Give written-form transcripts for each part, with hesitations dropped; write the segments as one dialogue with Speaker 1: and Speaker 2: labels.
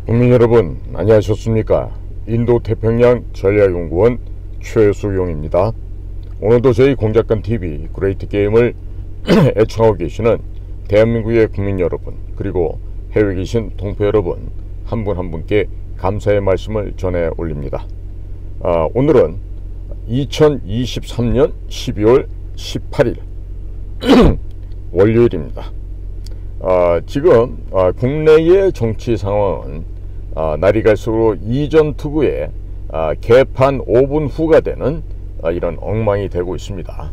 Speaker 1: 국민 여러분, 안녕하셨습니까? 인도태평양 전략연구원 최수용입니다. 오늘도 저희 공작관TV 그레이트 게임을 애청하고 계시는 대한민국의 국민 여러분, 그리고 해외에 계신 동포 여러분 한 분 한 분께 감사의 말씀을 전해 올립니다. 오늘은 2023년 12월 18일 월요일입니다. 지금 국내의 정치 상황은 날이 갈수록 이전 투구에 개판 5분 후가 되는 이런 엉망이 되고 있습니다.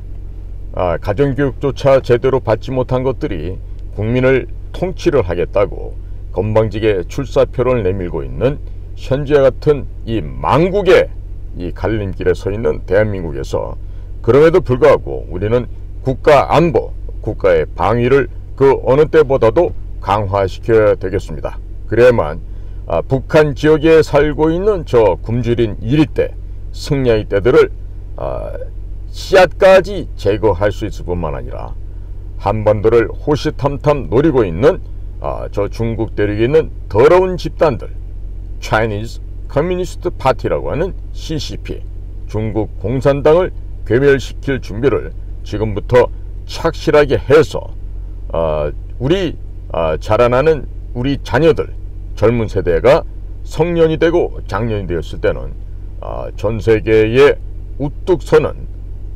Speaker 1: 가정교육조차 제대로 받지 못한 것들이 국민을 통치를 하겠다고 건방지게 출사표를 내밀고 있는 현재와 같은 이 망국의 이 갈림길에 서 있는 대한민국에서, 그럼에도 불구하고 우리는 국가 안보, 국가의 방위를 그 어느 때보다도 강화시켜야 되겠습니다. 그래야만 북한 지역에 살고 있는 저 굶주린 이리떼, 승려이떼들을 씨앗까지 제거할 수 있을 뿐만 아니라 한반도를 호시탐탐 노리고 있는 저 중국 대륙에 있는 더러운 집단들, Chinese Communist Party라고 하는 CCP, 중국 공산당을 괴멸시킬 준비를 지금부터 착실하게 해서 우리 자라나는 우리 자녀들, 젊은 세대가 성년이 되고 장년이 되었을 때는 전 세계에 우뚝 서는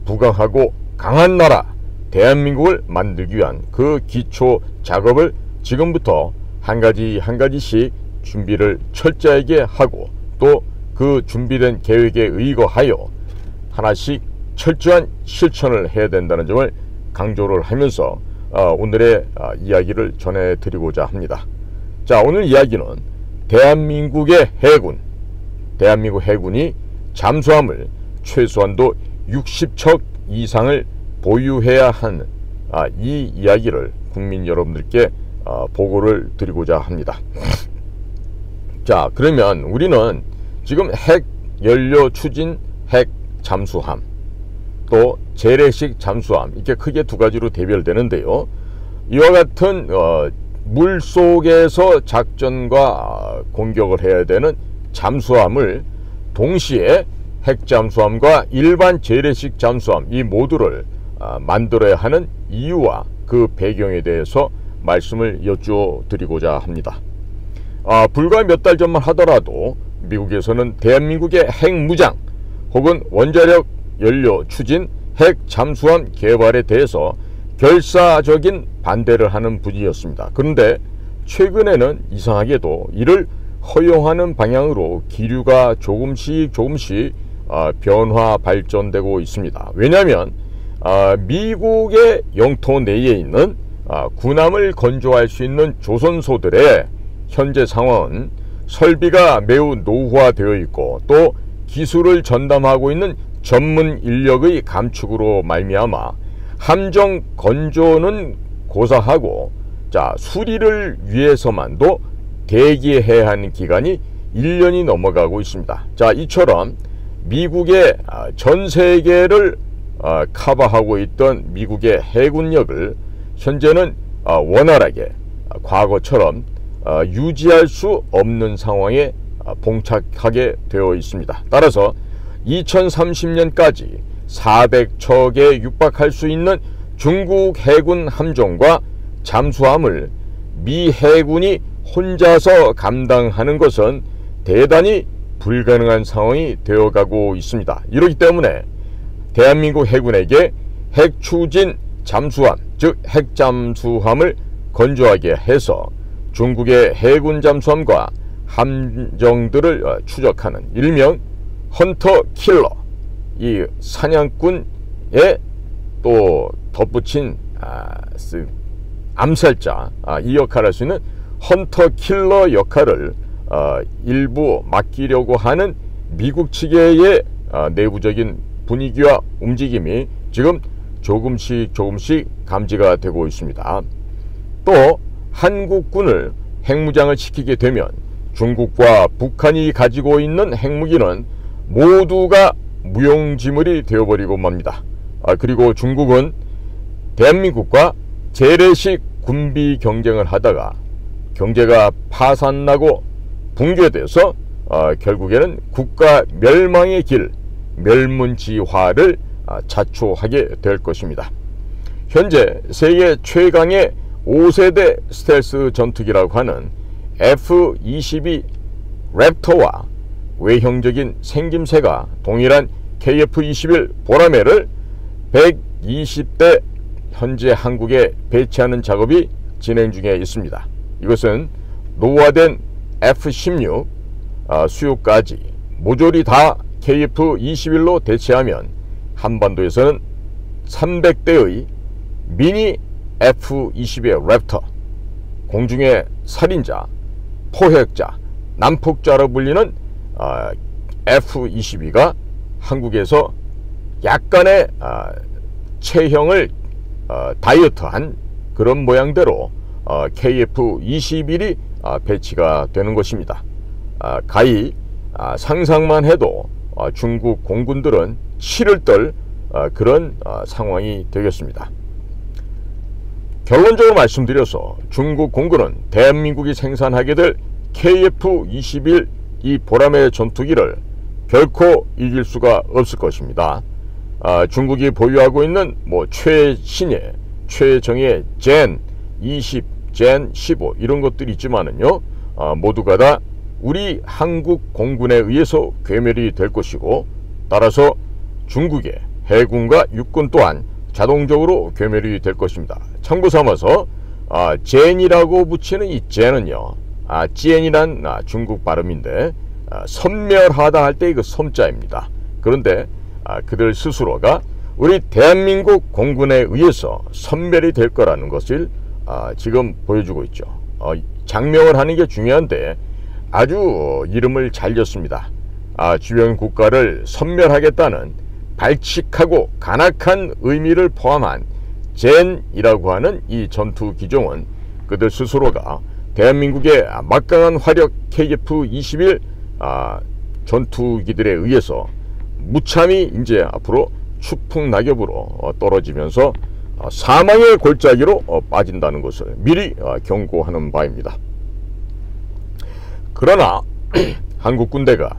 Speaker 1: 부강하고 강한 나라 대한민국을 만들기 위한 그 기초 작업을 지금부터 한 가지 한 가지씩 준비를 철저하게 하고, 또 그 준비된 계획에 의거하여 하나씩 철저한 실천을 해야 된다는 점을 강조를 하면서 오늘의 이야기를 전해드리고자 합니다. 자, 오늘 이야기는 대한민국의 해군, 대한민국 해군이 잠수함을 최소한도 60척 이상을 보유해야 하는 이 이야기를 국민 여러분들께 보고를 드리고자 합니다. 자, 그러면 우리는 지금 핵 연료 추진 핵 잠수함, 또 재래식 잠수함, 이렇게 크게 두 가지로 대별되는데요. 이와 같은 물속에서 작전과 공격을 해야 되는 잠수함을 동시에 핵잠수함과 일반 재래식 잠수함, 이 모두를 만들어야 하는 이유와 그 배경에 대해서 말씀을 여쭈어 드리고자 합니다. 불과 몇 달 전만 하더라도 미국에서는 대한민국의 핵무장 혹은 원자력 연료 추진 핵 잠수함 개발에 대해서 결사적인 반대를 하는 분위기였습니다. 그런데 최근에는 이상하게도 이를 허용하는 방향으로 기류가 조금씩 변화 발전되고 있습니다. 왜냐하면 미국의 영토 내에 있는 군함을 건조할 수 있는 조선소들의 현재 상황은 설비가 매우 노후화되어 있고, 또 기술을 전담하고 있는 전문 인력의 감축으로 말미암아 함정 건조는 고사하고, 자, 수리를 위해서만도 대기해야 하는 기간이 1년이 넘어가고 있습니다. 자, 이처럼 미국의 전 세계를 커버하고 있던 미국의 해군력을 현재는 원활하게 과거처럼 유지할 수 없는 상황에 봉착하게 되어 있습니다. 따라서 2030년까지 400척에 육박할 수 있는 중국 해군 함정과 잠수함을 미 해군이 혼자서 감당하는 것은 대단히 불가능한 상황이 되어가고 있습니다. 이렇기 때문에 대한민국 해군에게 핵추진 잠수함, 즉 핵잠수함을 건조하게 해서 중국의 해군 잠수함과 함정들을 추적하는 일명 헌터 킬러, 이 사냥꾼에 또 덧붙인 암살자, 이 역할을 할 수 있는 헌터 킬러 역할을 일부 맡기려고 하는 미국 측의 내부적인 분위기와 움직임이 지금 조금씩 감지가 되고 있습니다. 또 한국군을 핵무장을 시키게 되면 중국과 북한이 가지고 있는 핵무기는 모두가 무용지물이 되어버리고 맙니다. 그리고 중국은 대한민국과 재래식 군비 경쟁을 하다가 경제가 파산나고 붕괴돼서 결국에는 국가 멸망의 길, 멸문지화를 자초하게 될 것입니다. 현재 세계 최강의 5세대 스텔스 전투기라고 하는 F-22 랩터와 외형적인 생김새가 동일한 KF-21 보라매를 120대 현재 한국에 배치하는 작업이 진행 중에 있습니다. 이것은 노후화된 F-16 수요까지 모조리 다 KF-21로 대체하면 한반도에서는 300대의 미니 F-22의 랩터, 공중의 살인자, 포획자, 난폭자로 불리는 F-22가 한국에서 약간의 체형을 다이어트한 그런 모양대로 KF-21이 배치가 되는 것입니다. 가히 상상만 해도 중국 공군들은 치를 떨 그런 상황이 되겠습니다. 결론적으로 말씀드려서 중국 공군은 대한민국이 생산하게 될 KF-21 이 보라매 전투기를 결코 이길 수가 없을 것입니다. 중국이 보유하고 있는 최신의 최정예 젠 20, 젠 15 이런 것들이 있지만은요, 모두가 다 우리 한국 공군에 의해서 괴멸이 될 것이고, 따라서 중국의 해군과 육군 또한 자동적으로 괴멸이 될 것입니다. 참고 삼아서 젠이라고 붙이는 이 젠은요, 젠이란 중국 발음인데 섬멸하다 할 때 그 섬자입니다. 그런데 그들 스스로가 우리 대한민국 공군에 의해서 섬멸이 될 거라는 것을 지금 보여주고 있죠. 장명을 하는 게 중요한데 아주 이름을 잘 지었습니다. 주변 국가를 섬멸하겠다는 발칙하고 간악한 의미를 포함한 젠이라고 하는 이 전투 기종은 그들 스스로가 대한민국의 막강한 화력 KF-21 전투기들에 의해서 무참히 이제 앞으로 추풍낙엽으로 떨어지면서 사망의 골짜기로 빠진다는 것을 미리 경고하는 바입니다. 그러나 한국 군대가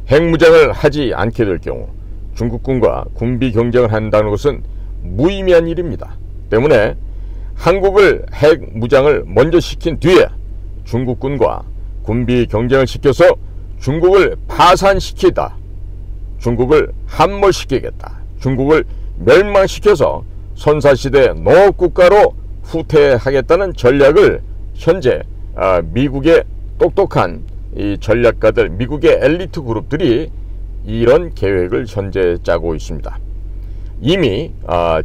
Speaker 1: 핵무장을 하지 않게 될 경우 중국군과 군비 경쟁을 한다는 것은 무의미한 일입니다. 때문에 한국을 핵무장을 먼저 시킨 뒤에 중국군과 군비 경쟁을 시켜서 중국을 파산시키다, 중국을 함몰시키겠다, 중국을 멸망시켜서 선사시대 농업국가로 후퇴하겠다는 전략을 현재 미국의 똑똑한 이 전략가들, 미국의 엘리트 그룹들이 이런 계획을 현재 짜고 있습니다. 이미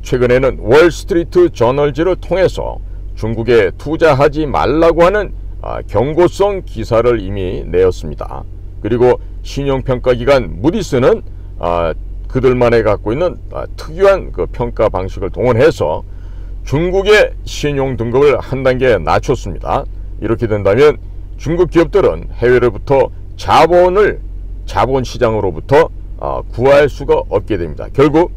Speaker 1: 최근에는 월스트리트 저널지를 통해서 중국에 투자하지 말라고 하는 경고성 기사를 이미 내었습니다. 그리고 신용평가기관 무디스는 그들만이 갖고 있는 특유한 그 평가 방식을 동원해서 중국의 신용 등급을 한 단계 낮췄습니다. 이렇게 된다면 중국 기업들은 해외로부터 자본시장으로부터 구할 수가 없게 됩니다. 결국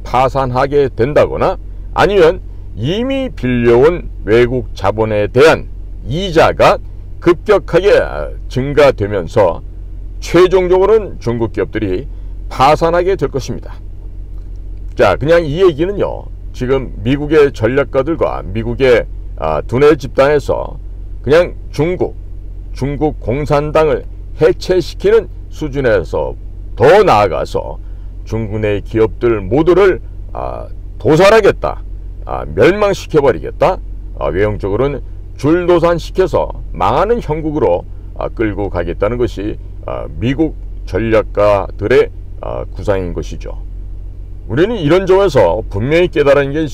Speaker 1: 파산하게 된다거나 아니면 이미 빌려온 외국 자본에 대한 이자가 급격하게 증가되면서 최종적으로는 중국 기업들이 파산하게 될 것입니다. 자, 그냥 이 얘기는요, 지금 미국의 전략가들과 미국의 두뇌 집단에서 그냥 중국 공산당을 해체시키는 수준에서 더 나아가서 중국 내 기업들 모두를 도살하겠다, 멸망시켜버리겠다, 외형적으로는 줄도산시켜서 망하는 형국으로 끌고 가겠다는 것이 미국 전략가들의 구상인 것이죠. 우리는 이런 점에서 분명히 깨달은 게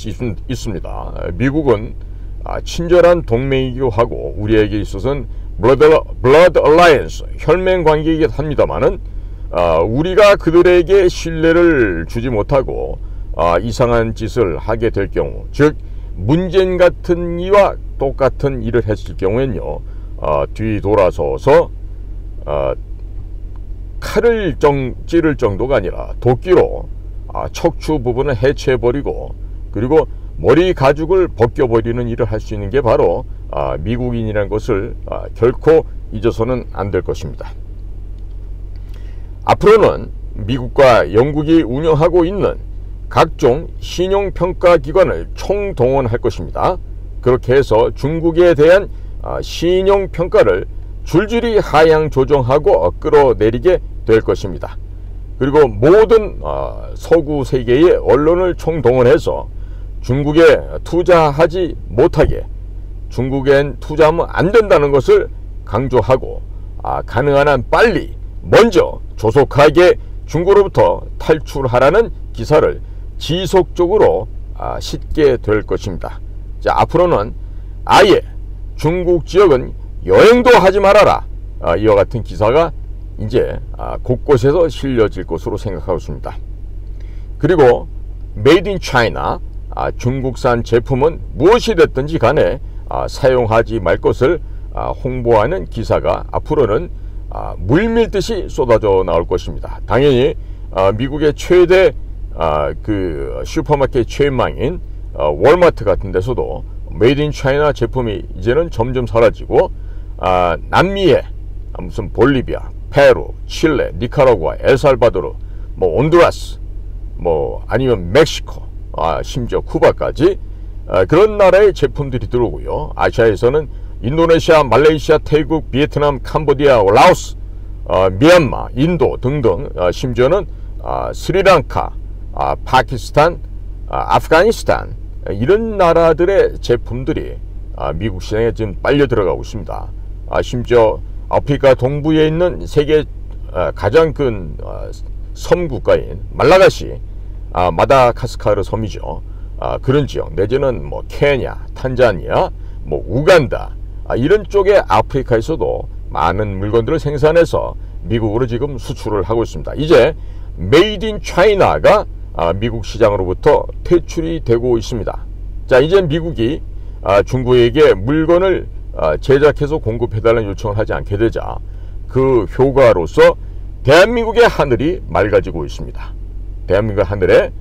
Speaker 1: 있습니다. 미국은 친절한 동맹이기도 하고 우리에게 있어서는 blood alliance, 혈맹 관계이긴 합니다만은 우리가 그들에게 신뢰를 주지 못하고 이상한 짓을 하게 될 경우, 즉 문재인 같은 이와 똑같은 일을 했을 경우에는요, 뒤돌아서서 칼을 찌를 정도가 아니라 도끼로 척추 부분을 해체해버리고 그리고 머리 가죽을 벗겨버리는 일을 할 수 있는 게 바로 미국인이라는 것을 결코 잊어서는 안 될 것입니다. 앞으로는 미국과 영국이 운영하고 있는 각종 신용평가기관을 총동원할 것입니다. 그렇게 해서 중국에 대한 신용평가를 줄줄이 하향 조정하고 끌어내리게 될 것입니다. 그리고 모든 서구 세계의 언론을 총동원해서 중국에 투자하지 못하게, 중국엔 투자하면 안 된다는 것을 강조하고 가능한 한 빨리 먼저 조속하게 중국으로부터 탈출하라는 기사를 지속적으로 싣게 될 것입니다. 자, 앞으로는 아예 중국 지역은 여행도 하지 말아라, 이와 같은 기사가 이제 곳곳에서 실려질 것으로 생각하고 있습니다. 그리고 메이드 인 차이나, 중국산 제품은 무엇이 됐든지 간에 사용하지 말 것을 홍보하는 기사가 앞으로는 물밀듯이 쏟아져 나올 것입니다. 당연히 미국의 최대 그 슈퍼마켓 체인망인 월마트 같은 데서도 메이드 인 차이나 제품이 이제는 점점 사라지고 남미의 무슨 볼리비아, 페루, 칠레, 니카라구아, 엘살바도르, 뭐 온두라스, 뭐 아니면 멕시코, 심지어 쿠바까지 그런 나라의 제품들이 들어오고요. 아시아에서는 인도네시아, 말레이시아, 태국, 베트남, 캄보디아, 라오스, 미얀마, 인도 등등, 심지어는 스리랑카, 파키스탄, 아프가니스탄, 이런 나라들의 제품들이 미국 시장에 지금 빨려 들어가고 있습니다. 심지어 아프리카 동부에 있는 세계 가장 큰 섬 국가인 말라가시, 마다가스카르 섬이죠. 그런 지역 내지는 뭐 케냐, 탄자니아, 뭐 우간다, 이런 쪽의 아프리카에서도 많은 물건들을 생산해서 미국으로 지금 수출을 하고 있습니다. 이제 메이드 인 차이나가 미국 시장으로부터 퇴출이 되고 있습니다. 자, 이제 미국이 중국에게 물건을 제작해서 공급해달라는 요청을 하지 않게 되자 그 효과로서 대한민국의 하늘이 맑아지고 있습니다. 대한민국 하늘에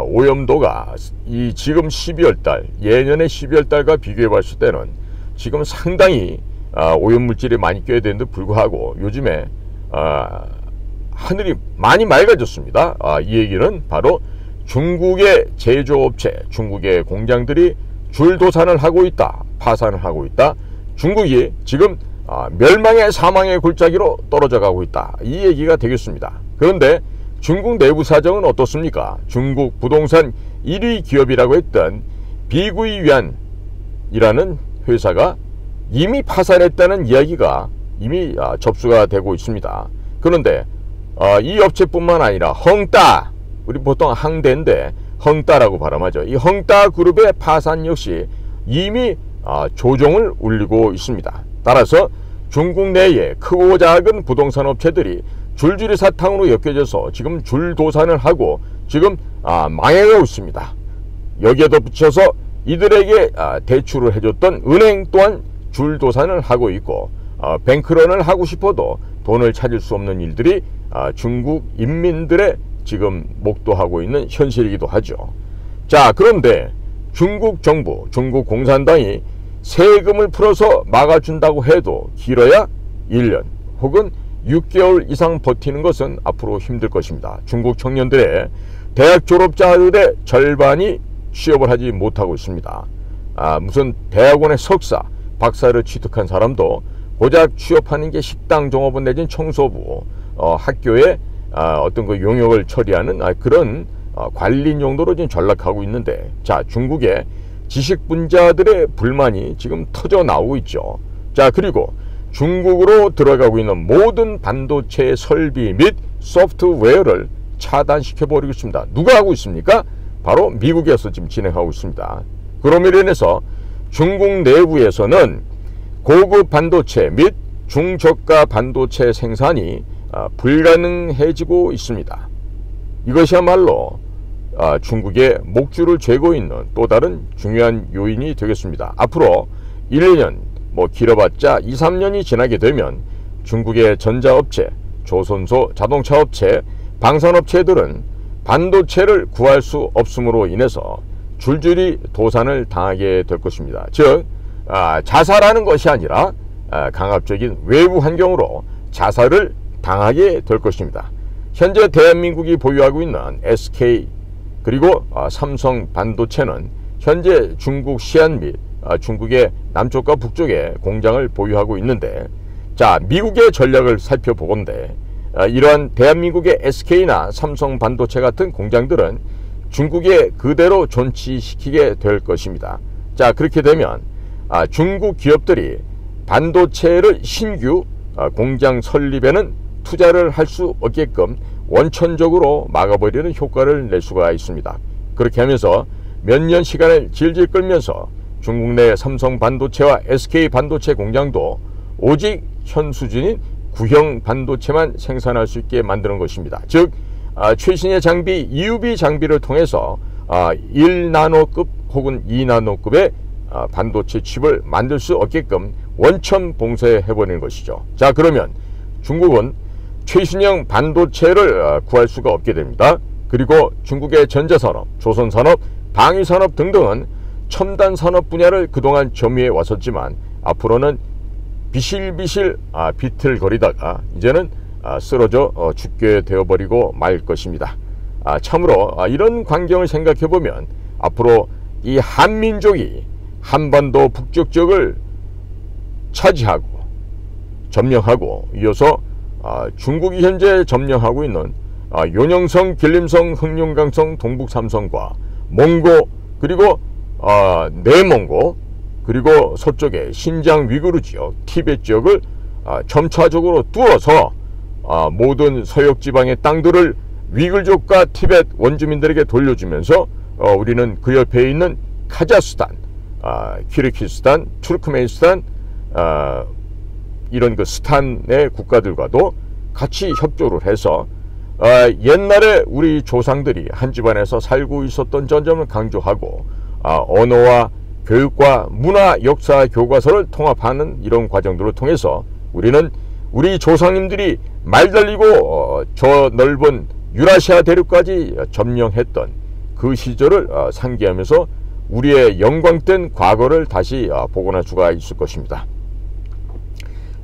Speaker 1: 오염도가 이 지금 12월달, 예년의 12월달과 비교해 봤을 때는 지금 상당히 오염물질이 많이 껴야 되는데 불구하고 요즘에 하늘이 많이 맑아졌습니다. 이 얘기는 바로 중국의 제조업체, 중국의 공장들이 줄도산을 하고 있다, 파산을 하고 있다, 중국이 지금 멸망의 사망의 골짜기로 떨어져 가고 있다, 이 얘기가 되겠습니다. 그런데 중국 내부 사정은 어떻습니까? 중국 부동산 1위 기업이라고 했던 비구이위안이라는 회사가 이미 파산했다는 이야기가 이미 접수가 되고 있습니다. 그런데 이 업체뿐만 아니라 헝따, 우리 보통 항대인데 헝따라고 발음하죠. 이 헝따 그룹의 파산 역시 이미 조종을 울리고 있습니다. 따라서 중국 내에 크고 작은 부동산 업체들이 줄줄이 사탕으로 엮여져서 지금 줄도산을 하고 지금 망해가고 있습니다. 여기에 덧붙여서 이들에게 대출을 해줬던 은행 또한 줄도산을 하고 있고, 뱅크런을 하고 싶어도 돈을 찾을 수 없는 일들이 중국 인민들의 지금 목도하고 있는 현실이기도 하죠. 자, 그런데 중국 정부, 중국 공산당이 세금을 풀어서 막아준다고 해도 길어야 1년 혹은 6개월 이상 버티는 것은 앞으로 힘들 것입니다. 중국 청년들의 대학 졸업자들의 절반이 취업을 하지 못하고 있습니다. 무슨 대학원의 석사, 박사를 취득한 사람도 고작 취업하는 게 식당 종업원 내지는 청소부, 학교에 어떤 그 용역을 처리하는 그런 관리인 정도로 지금 전락하고 있는데, 자, 중국의 지식분자들의 불만이 지금 터져 나오고 있죠. 자, 그리고 중국으로 들어가고 있는 모든 반도체 설비 및 소프트웨어를 차단시켜버리고 있습니다. 누가 하고 있습니까? 바로 미국에서 지금 진행하고 있습니다. 그럼으로 인해서 중국 내부에서는 고급 반도체 및 중저가 반도체 생산이 불가능해지고 있습니다. 이것이야말로 중국의 목줄을 죄고 있는 또 다른 중요한 요인이 되겠습니다. 앞으로 1년, 길어봤자 2, 3년이 지나게 되면 중국의 전자업체, 조선소, 자동차업체, 방산업체들은 반도체를 구할 수 없음으로 인해서 줄줄이 도산을 당하게 될 것입니다. 즉 자살하는 것이 아니라 강압적인 외부 환경으로 자살을 당하게 될 것입니다. 현재 대한민국이 보유하고 있는 SK 그리고 삼성 반도체는 현재 중국 시안 및 중국의 남쪽과 북쪽에 공장을 보유하고 있는데, 자, 미국의 전략을 살펴보건대 이러한 대한민국의 SK나 삼성 반도체 같은 공장들은 중국에 그대로 존치시키게 될 것입니다. 자, 그렇게 되면 중국 기업들이 반도체를 신규 공장 설립에는 투자를 할 수 없게끔 원천적으로 막아버리는 효과를 낼 수가 있습니다. 그렇게 하면서 몇 년 시간을 질질 끌면서 중국 내 삼성 반도체와 SK 반도체 공장도 오직 현 수준인 구형 반도체만 생산할 수 있게 만드는 것입니다. 즉 최신의 장비 EUV 장비를 통해서 1나노급 혹은 2나노급의 반도체 칩을 만들 수 없게끔 원천 봉쇄해버리는 것이죠. 자, 그러면 중국은 최신형 반도체를 구할 수가 없게 됩니다. 그리고 중국의 전자산업, 조선산업, 방위산업 등등은 첨단 산업 분야를 그동안 점유해 왔었지만 앞으로는 비실비실 비틀거리다가 이제는 쓰러져 죽게 되어버리고 말 것입니다. 참으로 이런 광경을 생각해보면 앞으로 이 한민족이 한반도 북쪽 지역을 차지하고 점령하고 이어서 중국이 현재 점령하고 있는 요녕성, 길림성, 흑룡강성, 동북삼성과 몽고 그리고 내몽고 그리고 서쪽의 신장 위구르 지역, 티베트 지역을 점차적으로 뚫어서 모든 서역 지방의 땅들을 위굴족과 티베트 원주민들에게 돌려주면서 우리는 그 옆에 있는 카자흐스탄, 키르기스탄, 투르크메니스탄 이런 그 스탄의 국가들과도 같이 협조를 해서 옛날에 우리 조상들이 한 집안에서 살고 있었던 점을 강조하고 언어와 교육과 문화, 역사 교과서를 통합하는 이런 과정들을 통해서 우리는 우리 조상님들이 말 달리고 저 넓은 유라시아 대륙까지 점령했던 그 시절을 상기하면서 우리의 영광된 과거를 다시 복원할 수가 있을 것입니다.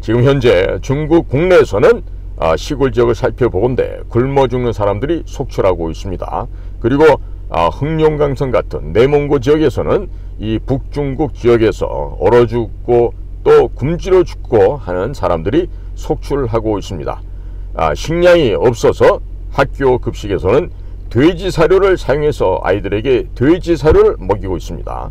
Speaker 1: 지금 현재 중국 국내에서는 시골 지역을 살펴보건대 굶어 죽는 사람들이 속출하고 있습니다. 그리고 흑룡강성 같은 내몽고 지역에서는 이 북중국 지역에서 얼어 죽고 또 굶주려 죽고 하는 사람들이 속출하고 있습니다. 식량이 없어서 학교 급식에서는 돼지 사료를 사용해서 아이들에게 돼지 사료를 먹이고 있습니다.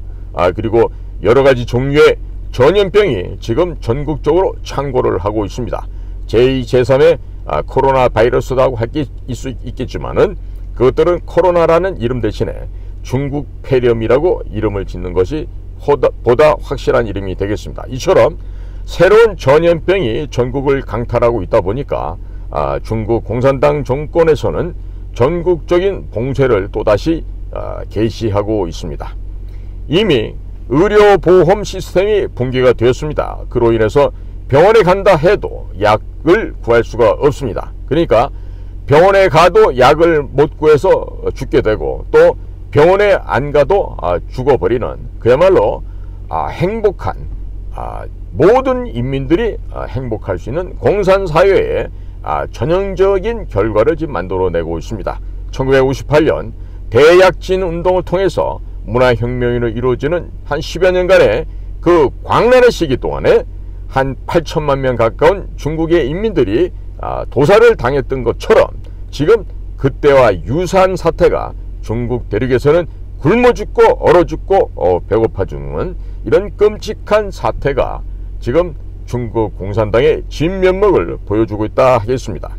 Speaker 1: 그리고 여러가지 종류의 전염병이 지금 전국적으로 창궐을 하고 있습니다. 제2, 제3의 코로나 바이러스라고 할 수 있겠지만은 그것들은 코로나라는 이름 대신에 중국 폐렴이라고 이름을 짓는 것이 보다 확실한 이름이 되겠습니다. 이처럼 새로운 전염병이 전국을 강탈하고 있다 보니까 중국 공산당 정권에서는 전국적인 봉쇄를 또다시 개시하고 있습니다. 이미 의료보험 시스템이 붕괴가 되었습니다. 그로 인해서 병원에 간다 해도 약을 구할 수가 없습니다. 그러니까 병원에 가도 약을 못 구해서 죽게 되고 또 병원에 안 가도 죽어버리는 그야말로 행복한 모든 인민들이 행복할 수 있는 공산사회의 전형적인 결과를 지금 만들어내고 있습니다. 1958년 대약진 운동을 통해서 문화혁명으로 이루어지는 한 10여 년간의 그 광란의 시기 동안에 한 8천만 명 가까운 중국의 인민들이 도살을 당했던 것처럼 지금 그때와 유사한 사태가 중국 대륙에서는 굶어 죽고 얼어 죽고 배고파 죽는 이런 끔찍한 사태가 지금 중국 공산당의 진면목을 보여주고 있다 하겠습니다.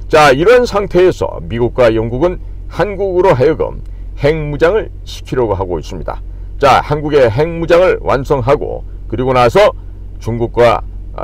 Speaker 1: 자, 이런 상태에서 미국과 영국은 한국으로 하여금 핵무장을 시키려고 하고 있습니다. 자, 한국의 핵무장을 완성하고 그리고 나서 중국과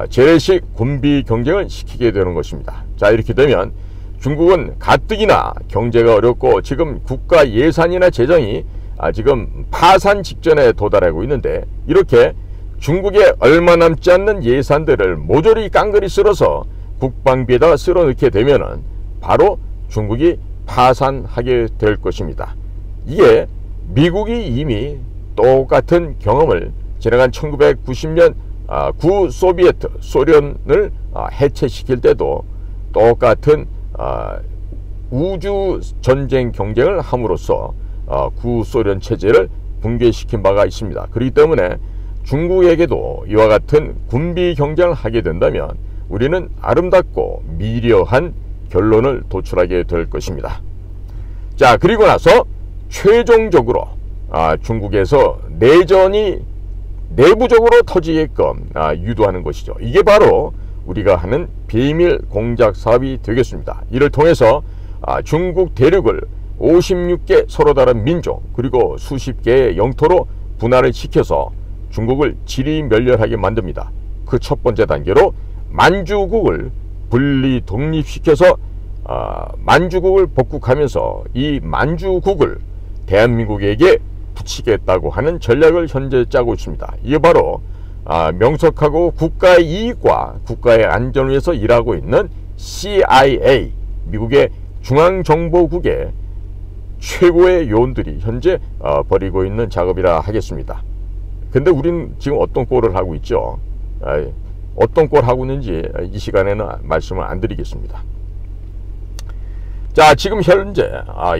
Speaker 1: 재래식 군비 경쟁을 시키게 되는 것입니다. 자, 이렇게 되면 중국은 가뜩이나 경제가 어렵고 지금 국가 예산이나 재정이 지금 파산 직전에 도달하고 있는데 이렇게 중국에 얼마 남지 않는 예산들을 모조리 깡그리 쓸어서 국방비에다가 쓸어 넣게 되면은 바로 중국이 파산하게 될 것입니다. 이게 미국이 이미 똑같은 경험을 지나간 1990년 구 소비에트 소련을 해체시킬 때도 똑같은 우주 전쟁 경쟁을 함으로써 구소련 체제를 붕괴시킨 바가 있습니다. 그렇기 때문에 중국에게도 이와 같은 군비 경쟁을 하게 된다면 우리는 아름답고 미려한 결론을 도출하게 될 것입니다. 자, 그리고 나서 최종적으로 중국에서 내전이 내부적으로 터지게끔 유도하는 것이죠. 이게 바로 우리가 하는 비밀 공작 사업이 되겠습니다. 이를 통해서 중국 대륙을 56개 서로 다른 민족 그리고 수십 개의 영토로 분할을 시켜서 중국을 지리멸렬하게 만듭니다. 그 첫 번째 단계로 만주국을 분리 독립시켜서 만주국을 복국하면서 이 만주국을 대한민국에게 붙이겠다고 하는 전략을 현재 짜고 있습니다. 이게 바로 명석하고 국가의 이익과 국가의 안전을 위해서 일하고 있는 CIA, 미국의 중앙정보국의 최고의 요원들이 현재 벌이고 있는 작업이라 하겠습니다. 근데 우리는 지금 어떤 꼴을 하고 있죠? 어떤 꼴 하고 있는지 이 시간에는 말씀을 안 드리겠습니다. 자, 지금 현재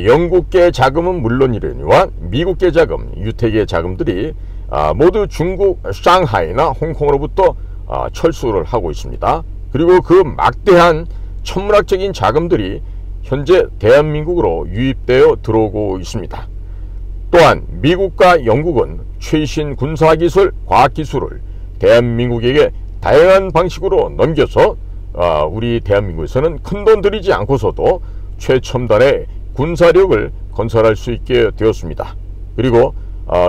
Speaker 1: 영국계 자금은 물론이려니와 미국계 자금, 유태계 자금들이 모두 중국 상하이나 홍콩으로부터 철수를 하고 있습니다. 그리고 그 막대한 천문학적인 자금들이 현재 대한민국으로 유입되어 들어오고 있습니다. 또한 미국과 영국은 최신 군사기술, 과학기술을 대한민국에게 다양한 방식으로 넘겨서 우리 대한민국에서는 큰돈 들이지 않고서도 최첨단의 군사력을 건설할 수 있게 되었습니다. 그리고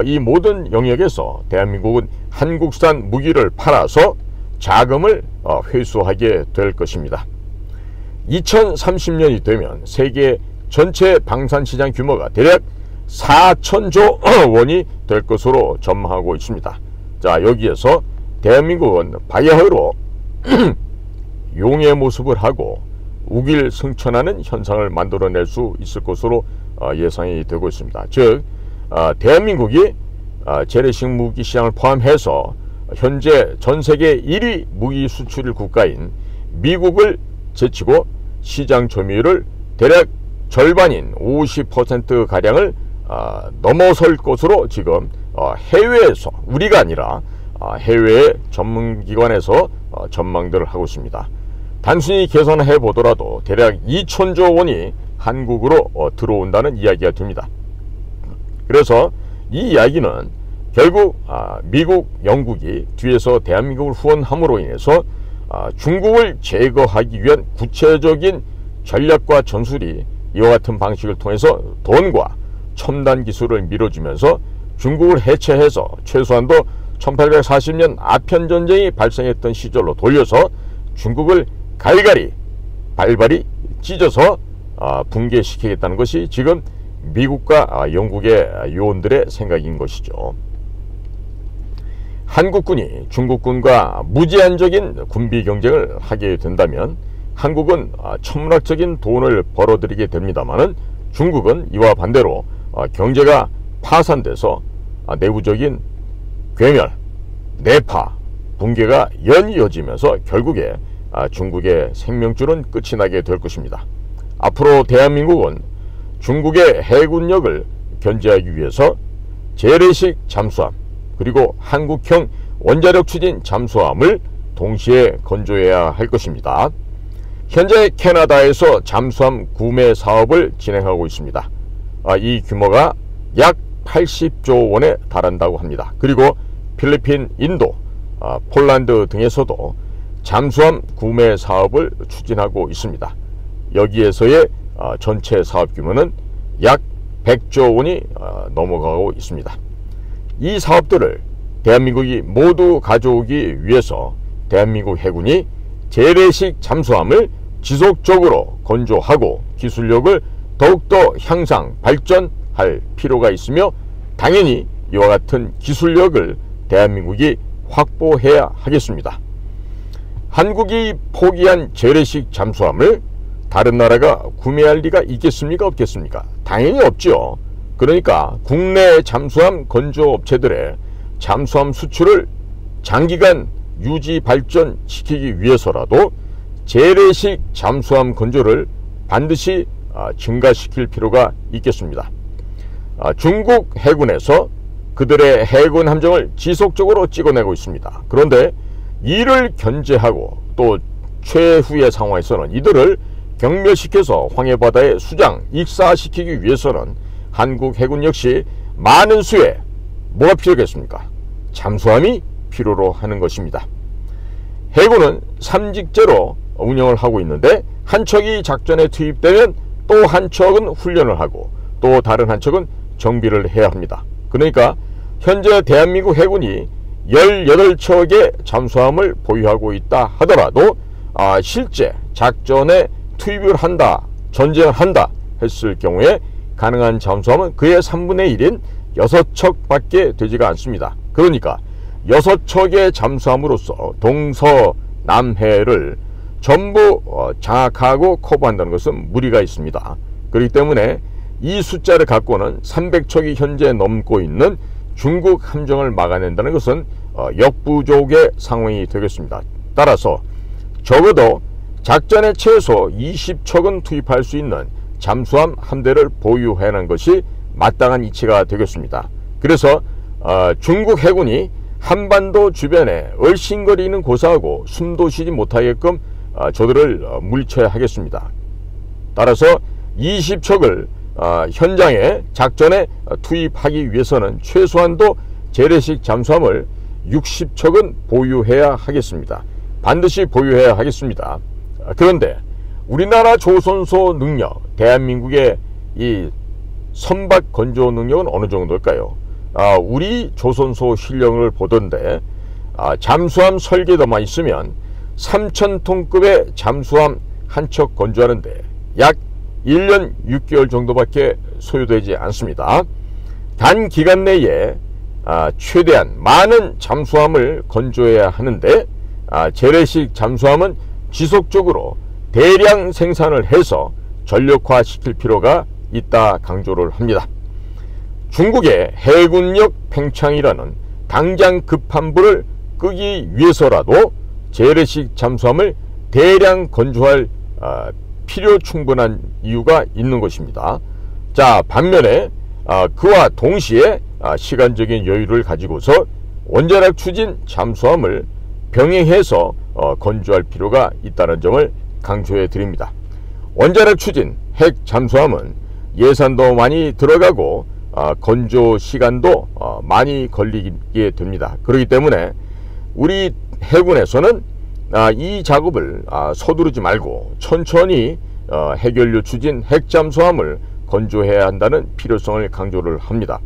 Speaker 1: 이 모든 영역에서 대한민국은 한국산 무기를 팔아서 자금을 회수하게 될 것입니다. 2030년이 되면 세계 전체 방산시장 규모가 대략 4천조 원이 될 것으로 전망하고 있습니다. 자, 여기에서 대한민국은 바야흐로 용의 모습을 하고 우길승천하는 현상을 만들어낼 수 있을 것으로 예상이 되고 있습니다. 즉 대한민국이 재래식 무기 시장을 포함해서 현재 전세계 1위 무기 수출 국가인 미국을 제치고 시장 점유율을 대략 절반인 50%가량을 넘어설 것으로 지금 해외에서, 우리가 아니라 해외의 전문기관에서 전망들을 하고 있습니다. 단순히 계산해 보더라도 대략 2천조 원이 한국으로 들어온다는 이야기가 됩니다. 그래서 이 이야기는 결국 미국, 영국이 뒤에서 대한민국을 후원함으로 인해서 중국을 제거하기 위한 구체적인 전략과 전술이 이와 같은 방식을 통해서 돈과 첨단 기술을 밀어주면서 중국을 해체해서 최소한도 1840년 아편전쟁이 발생했던 시절로 돌려서 중국을 갈갈이 발발이 찢어서 붕괴시키겠다는 것이 지금 미국과 영국의 요원들의 생각인 것이죠. 한국군이 중국군과 무제한적인 군비 경쟁을 하게 된다면 한국은 천문학적인 돈을 벌어들이게 됩니다만 중국은 이와 반대로 경제가 파산돼서 내부적인 괴멸, 내파, 붕괴가 연이어지면서 결국에 중국의 생명줄은 끝이 나게 될 것입니다. 앞으로 대한민국은 중국의 해군력을 견제하기 위해서 재래식 잠수함 그리고 한국형 원자력 추진 잠수함을 동시에 건조해야 할 것입니다. 현재 캐나다에서 잠수함 구매 사업을 진행하고 있습니다. 이 규모가 약 80조 원에 달한다고 합니다. 그리고 필리핀, 인도, 폴란드 등에서도 잠수함 구매 사업을 추진하고 있습니다. 여기에서의 전체 사업 규모는 약 100조 원이 넘어가고 있습니다. 이 사업들을 대한민국이 모두 가져오기 위해서 대한민국 해군이 재래식 잠수함을 지속적으로 건조하고 기술력을 더욱더 향상, 발전할 필요가 있으며 당연히 이와 같은 기술력을 대한민국이 확보해야 하겠습니다. 한국이 포기한 재래식 잠수함을 다른 나라가 구매할 리가 있겠습니까? 없겠습니까? 당연히 없죠. 그러니까 국내 잠수함 건조업체들의 잠수함 수출을 장기간 유지 발전시키기 위해서라도 재래식 잠수함 건조를 반드시 증가시킬 필요가 있겠습니다. 중국 해군에서 그들의 해군 함정을 지속적으로 찍어내고 있습니다. 그런데 이를 견제하고 또 최후의 상황에서는 이들을 경멸시켜서 황해바다에 수장 익사시키기 위해서는 한국 해군 역시 많은 수의 뭐가 필요하겠습니까? 잠수함이 필요로 하는 것입니다. 해군은 삼직제로 운영을 하고 있는데 한 척이 작전에 투입되면 또 한 척은 훈련을 하고 또 다른 한 척은 정비를 해야 합니다. 그러니까 현재 대한민국 해군이 18척의 잠수함을 보유하고 있다 하더라도 실제 작전에 투입을 한다, 전쟁을 한다 했을 경우에 가능한 잠수함은 그의 3분의 1인 6척밖에 되지가 않습니다. 그러니까 6척의 잠수함으로서 동서남해를 전부 장악하고 커버한다는 것은 무리가 있습니다. 그렇기 때문에 이 숫자를 갖고는 300척이 현재 넘고 있는 중국 함정을 막아낸다는 것은 역부족의 상황이 되겠습니다. 따라서 적어도 작전에 최소 20척은 투입할 수 있는 잠수함 함대를 보유해야 하는 것이 마땅한 이치가 되겠습니다. 그래서 중국 해군이 한반도 주변에 얼씬거리는 고사하고 숨도 쉬지 못하게끔 저들을 물체하겠습니다. 따라서 20척을 현장에 작전에 투입하기 위해서는 최소한도 재래식 잠수함을 60척은 보유해야 하겠습니다. 반드시 보유해야 하겠습니다. 그런데 우리나라 조선소 능력, 대한민국의 이 선박 건조 능력은 어느 정도일까요? 우리 조선소 실력을 보던데 잠수함 설계도만 있으면 3,000톤급의 잠수함 한 척 건조하는데 약 1년 6개월 정도밖에 소요되지 않습니다. 단 기간 내에 최대한 많은 잠수함을 건조해야 하는데 재래식 잠수함은 지속적으로 대량 생산을 해서 전력화시킬 필요가 있다 강조를 합니다. 중국의 해군력 팽창이라는 당장 급한 불을 끄기 위해서라도 재래식 잠수함을 대량 건조할 필요 충분한 이유가 있는 것입니다. 자, 반면에 그와 동시에 시간적인 여유를 가지고서 원자력 추진 잠수함을 병행해서 건조할 필요가 있다는 점을 강조해 드립니다. 원자력 추진 핵 잠수함은 예산도 많이 들어가고 건조 시간도 많이 걸리게 됩니다. 그렇기 때문에 우리 해군에서는 이 작업을 서두르지 말고 천천히 핵연료 추진 핵잠수함을 건조해야 한다는 필요성을 강조를 합니다.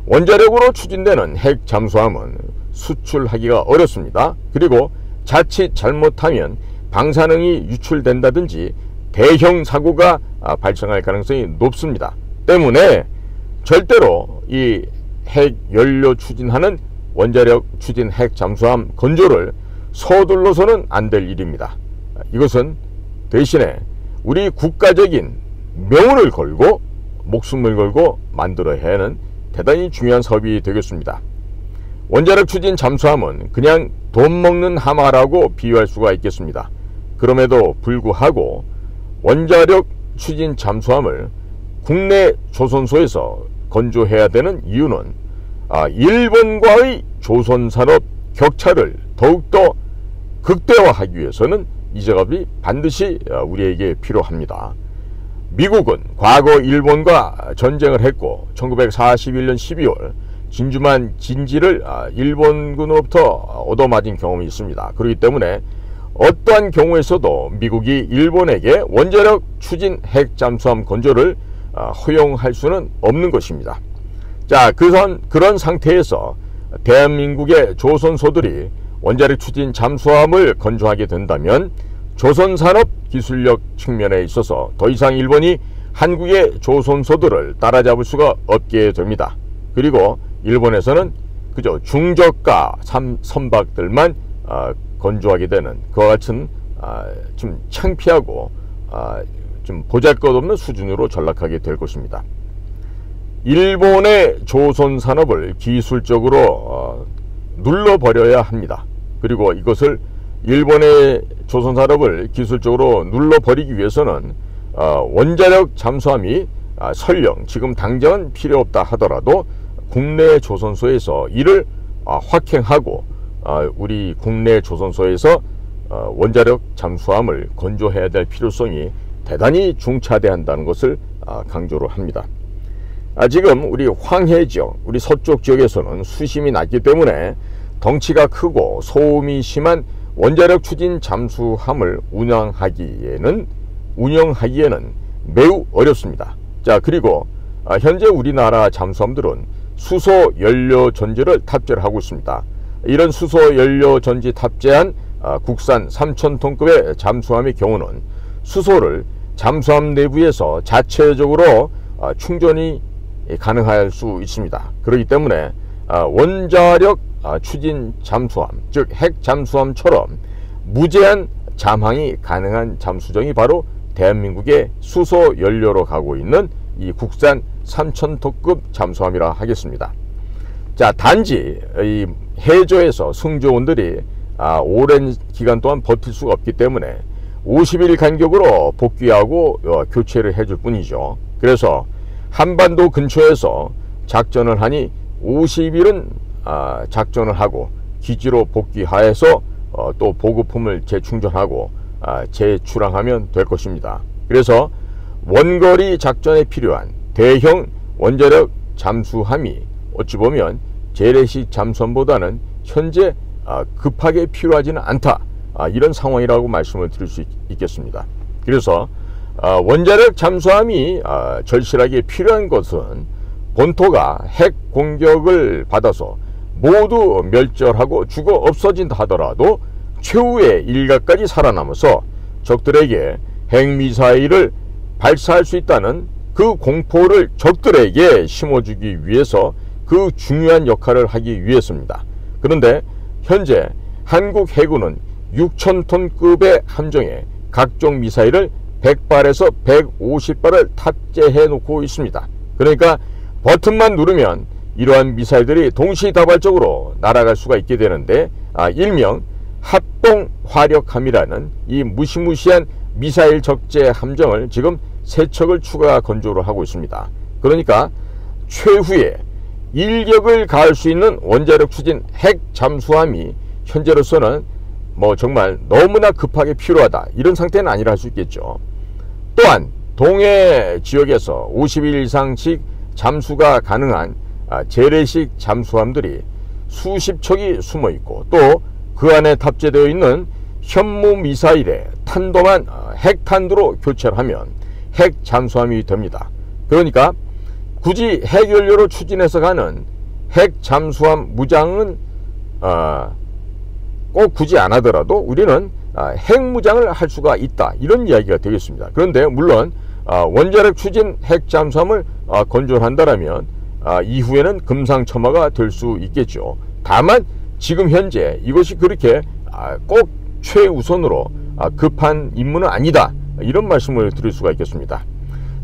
Speaker 1: 원자력으로 추진되는 핵잠수함은 수출하기가 어렵습니다. 그리고 자칫 잘못하면 방사능이 유출된다든지 대형 사고가 발생할 가능성이 높습니다. 때문에 절대로 이 핵연료 추진하는 원자력 추진 핵잠수함 건조를 서둘러서는 안 될 일입니다. 이것은 대신에 우리 국가적인 명운을 걸고 목숨을 걸고 만들어야 하는 대단히 중요한 사업이 되겠습니다. 원자력 추진 잠수함은 그냥 돈 먹는 하마라고 비유할 수가 있겠습니다. 그럼에도 불구하고 원자력 추진 잠수함을 국내 조선소에서 건조해야 되는 이유는 일본과의 조선산업 격차를 더욱더 극대화하기 위해서는 이 작업이 반드시 우리에게 필요합니다. 미국은 과거 일본과 전쟁을 했고 1941년 12월 진주만 진지를 일본군으로부터 얻어맞은 경험이 있습니다. 그렇기 때문에 어떠한 경우에서도 미국이 일본에게 원자력 추진 핵잠수함 건조를 허용할 수는 없는 것입니다. 자, 그런 상태에서 대한민국의 조선소들이 원자력 추진 잠수함을 건조하게 된다면 조선산업 기술력 측면에 있어서 더 이상 일본이 한국의 조선소들을 따라잡을 수가 없게 됩니다. 그리고 일본에서는 그저 중저가 선박들만 건조하게 되는 그와 같은 좀 창피하고 좀 보잘것없는 수준으로 전락하게 될 것입니다. 일본의 조선산업을 기술적으로 눌러버려야 합니다. 그리고 이것을 일본의 조선산업을 기술적으로 눌러버리기 위해서는 원자력 잠수함이 설령 지금 당장은 필요 없다 하더라도 국내 조선소에서 이를 확행하고 우리 국내 조선소에서 원자력 잠수함을 건조해야 될 필요성이 대단히 중차대한다는 것을 강조를 합니다. 지금 우리 황해 지역, 우리 서쪽 지역에서는 수심이 낮기 때문에 덩치가 크고 소음이 심한 원자력 추진 잠수함을 운영하기에는 매우 어렵습니다. 자, 그리고 현재 우리나라 잠수함들은 수소 연료 전지를 탑재를 하고 있습니다. 이런 수소 연료 전지 탑재한 국산 3,000톤급의 잠수함의 경우는 수소를 잠수함 내부에서 자체적으로 충전이 가능할 수 있습니다. 그렇기 때문에 원자력 추진 잠수함, 즉 핵 잠수함처럼 무제한 잠항이 가능한 잠수정이 바로 대한민국의 수소 연료로 가고 있는 이 국산 3,000톤급 잠수함이라 하겠습니다. 자, 단지 이 해저에서 승조원들이 오랜 기간 동안 버틸 수가 없기 때문에 50일 간격으로 복귀하고 교체를 해줄 뿐이죠. 그래서 한반도 근처에서 작전을 하니 50일은 작전을 하고 기지로 복귀하여서 또 보급품을 재충전하고 재출항하면 될 것입니다. 그래서 원거리 작전에 필요한 대형 원자력 잠수함이 어찌 보면 재래식 잠수함보다는 현재 급하게 필요하지는 않다, 이런 상황이라고 말씀을 드릴 수 있겠습니다. 그래서 원자력 잠수함이 절실하게 필요한 것은 본토가 핵 공격을 받아서 모두 멸절하고 죽어 없어진다 하더라도 최후의 일각까지 살아남아서 적들에게 핵미사일을 발사할 수 있다는 그 공포를 적들에게 심어주기 위해서 그 중요한 역할을 하기 위해서입니다. 그런데 현재 한국 해군은 6,000톤급의 함정에 각종 미사일을 100발에서 150발을 탑재해 놓고 있습니다. 그러니까 버튼만 누르면 이러한 미사일들이 동시다발적으로 날아갈 수가 있게 되는데, 일명 합동화력함이라는 이 무시무시한 미사일 적재 함정을 지금 3척을 추가 건조를 하고 있습니다. 그러니까 최후의 일격을 가할 수 있는 원자력 추진 핵 잠수함이 현재로서는 정말 너무나 급하게 필요하다, 이런 상태는 아니라 할 수 있겠죠. 또한 동해 지역에서 50일 이상씩 잠수가 가능한 재래식 잠수함들이 수십 척이 숨어 있고, 또 그 안에 탑재되어 있는 현무 미사일의 탄도만 핵탄두로 교체를 하면 핵 잠수함이 됩니다. 그러니까 굳이 핵연료로 추진해서 가는 핵 잠수함 무장은 꼭 굳이 안 하더라도 우리는 핵무장을 할 수가 있다, 이런 이야기가 되겠습니다. 그런데 물론 원자력 추진 핵 잠수함을 건조한다면 이후에는 금상첨화가 될 수 있겠죠. 다만 지금 현재 이것이 그렇게 꼭 최우선으로 급한 임무는 아니다, 이런 말씀을 드릴 수가 있겠습니다.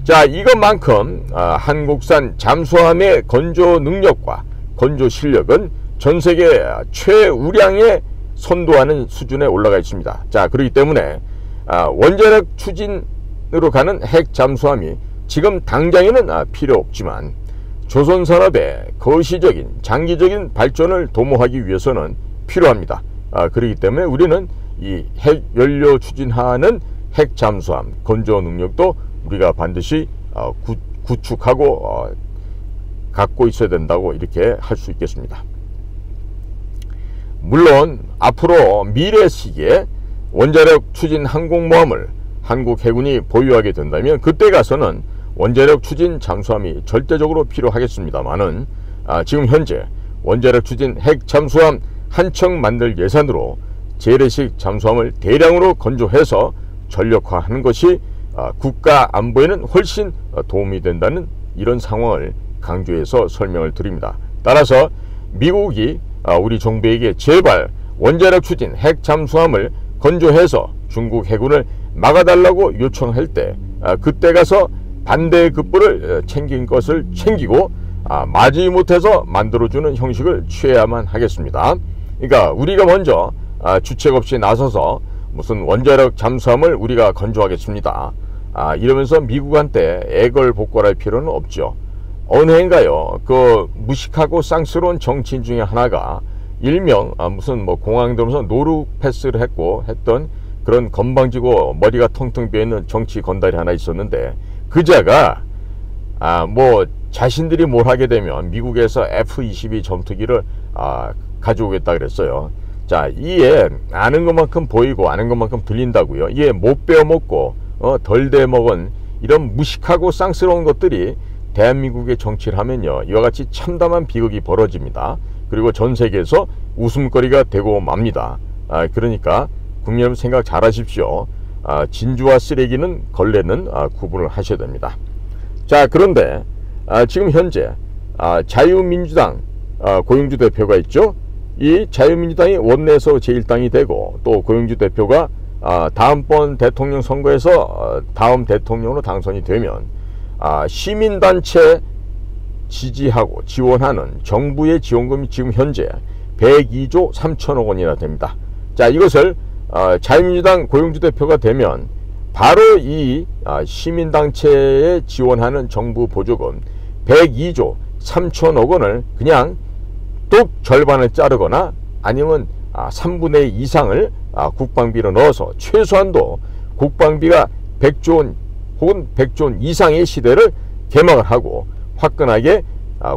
Speaker 1: 자, 이것만큼 한국산 잠수함의 건조 능력과 건조 실력은 전세계 최우량에 선도하는 수준에 올라가 있습니다. 자, 그렇기 때문에 원자력 추진으로 가는 핵 잠수함이 지금 당장에는 필요 없지만 조선산업의 거시적인 장기적인 발전을 도모하기 위해서는 필요합니다. 그렇기 때문에 우리는 이 핵연료 추진하는 핵 잠수함 건조 능력도 우리가 반드시 구축하고 갖고 있어야 된다고 이렇게 할 수 있겠습니다. 물론 앞으로 미래 시기에 원자력 추진 항공모함을 한국 해군이 보유하게 된다면 그때 가서는 원자력 추진 잠수함이 절대적으로 필요하겠습니다만은 지금 현재 원자력 추진 핵 잠수함 한 척 만들 예산으로 재래식 잠수함을 대량으로 건조해서 전력화하는 것이 국가 안보에는 훨씬 도움이 된다는 이런 상황을 강조해서 설명을 드립니다. 따라서 미국이 우리 정부에게 제발 원자력 추진 핵 잠수함을 건조해서 중국 해군을 막아달라고 요청할 때 그때 가서 반대급부를 챙긴 것을 챙기고 마지못해서 만들어주는 형식을 취해야만 하겠습니다. 그러니까 우리가 먼저 주책 없이 나서서 무슨 원자력 잠수함을 우리가 건조하겠습니다, 이러면서 미국한테 애걸복걸할 필요는 없죠. 어느 해인가요, 그 무식하고 쌍스러운 정치인 중에 하나가 일명 무슨 뭐 공항 들어오면서 노루 패스를 했던 그런 건방지고 머리가 텅텅 비어있는 정치 건달이 하나 있었는데, 그자가 뭐 자신들이 뭘 하게 되면 미국에서 F-22 전투기를 가져오겠다 그랬어요. 자, 이에 아는 것만큼 보이고 아는 것만큼 들린다고요. 이에 못 빼어먹고 덜 대먹은 이런 무식하고 쌍스러운 것들이 대한민국의 정치를 하면요, 이와 같이 참담한 비극이 벌어집니다. 그리고 전 세계에서 웃음거리가 되고 맙니다. 그러니까 국민 여러분 생각 잘 하십시오. 진주와 쓰레기는 걸레는 구분을 하셔야 됩니다. 자, 그런데 지금 현재 자유민주당 고영주 대표가 있죠. 이 자유민주당이 원내에서 제1당이 되고, 또 고영주 대표가 다음번 대통령 선거에서 다음 대통령으로 당선이 되면 시민단체 지지하고 지원하는 정부의 지원금이 지금 현재 102조 3천억 원이나 됩니다. 자, 이것을 자유민주당 고영주 대표가 되면 바로 이 시민단체에 지원하는 정부 보조금 102조 3천억 원을 그냥 뚝 절반을 자르거나 아니면 3분의 2 이상을 국방비로 넣어서 최소한도 국방비가 100조 원 혹은 100조 원 이상의 시대를 개막을 하고 화끈하게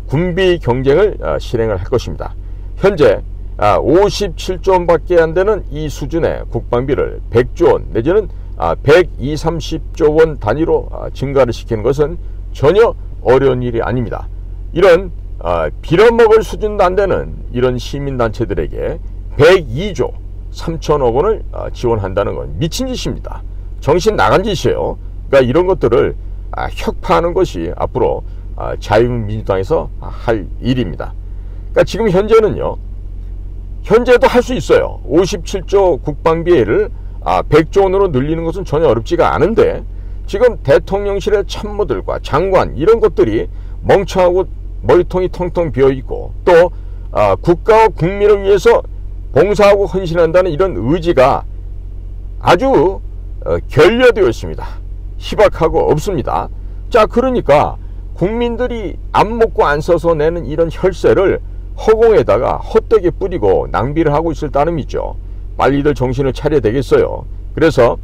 Speaker 1: 군비 경쟁을 실행을 할 것입니다. 현재 57조 원밖에 안 되는 이 수준의 국방비를 100조 원 내지는 120, 30조 원 단위로 증가를 시키는 것은 전혀 어려운 일이 아닙니다. 이런 빌어먹을 수준도 안 되는 이런 시민단체들에게 102조 3천억 원을 지원한다는 건 미친 짓입니다. 정신 나간 짓이에요. 그러니까 이런 것들을 혁파하는 것이 앞으로 자유민주당에서 할 일입니다. 그러니까 지금 현재는요, 현재도 할 수 있어요. 57조 국방비를 100조 원으로 늘리는 것은 전혀 어렵지가 않은데, 지금 대통령실의 참모들과 장관 이런 것들이 멍청하고 머리통이 텅텅 비어있고, 또 국가와 국민을 위해서 봉사하고 헌신한다는 이런 의지가 아주 결여되어 있습니다. 희박하고 없습니다. 자, 그러니까 국민들이 안 먹고 안 써서 내는 이런 혈세를 허공에다가 헛되게 뿌리고 낭비를 하고 있을 따름이죠. 빨리들 정신을 차려야 되겠어요. 그래서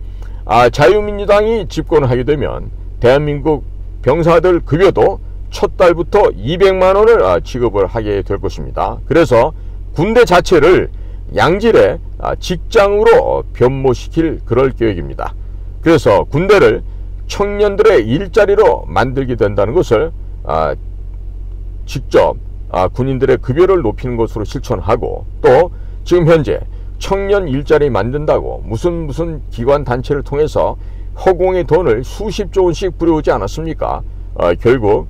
Speaker 1: 자유민주당이 집권을 하게 되면 대한민국 병사들 급여도 첫 달부터 200만 원을 지급을 하게 될 것입니다. 그래서 군대 자체를 양질의 직장으로 변모시킬 그럴 계획입니다. 그래서 군대를 청년들의 일자리로 만들게 된다는 것을 직접 군인들의 급여를 높이는 것으로 실천하고, 또 지금 현재 청년 일자리 만든다고 무슨 기관 단체를 통해서 허공의 돈을 수십조 원씩 뿌려오지 않았습니까? 결국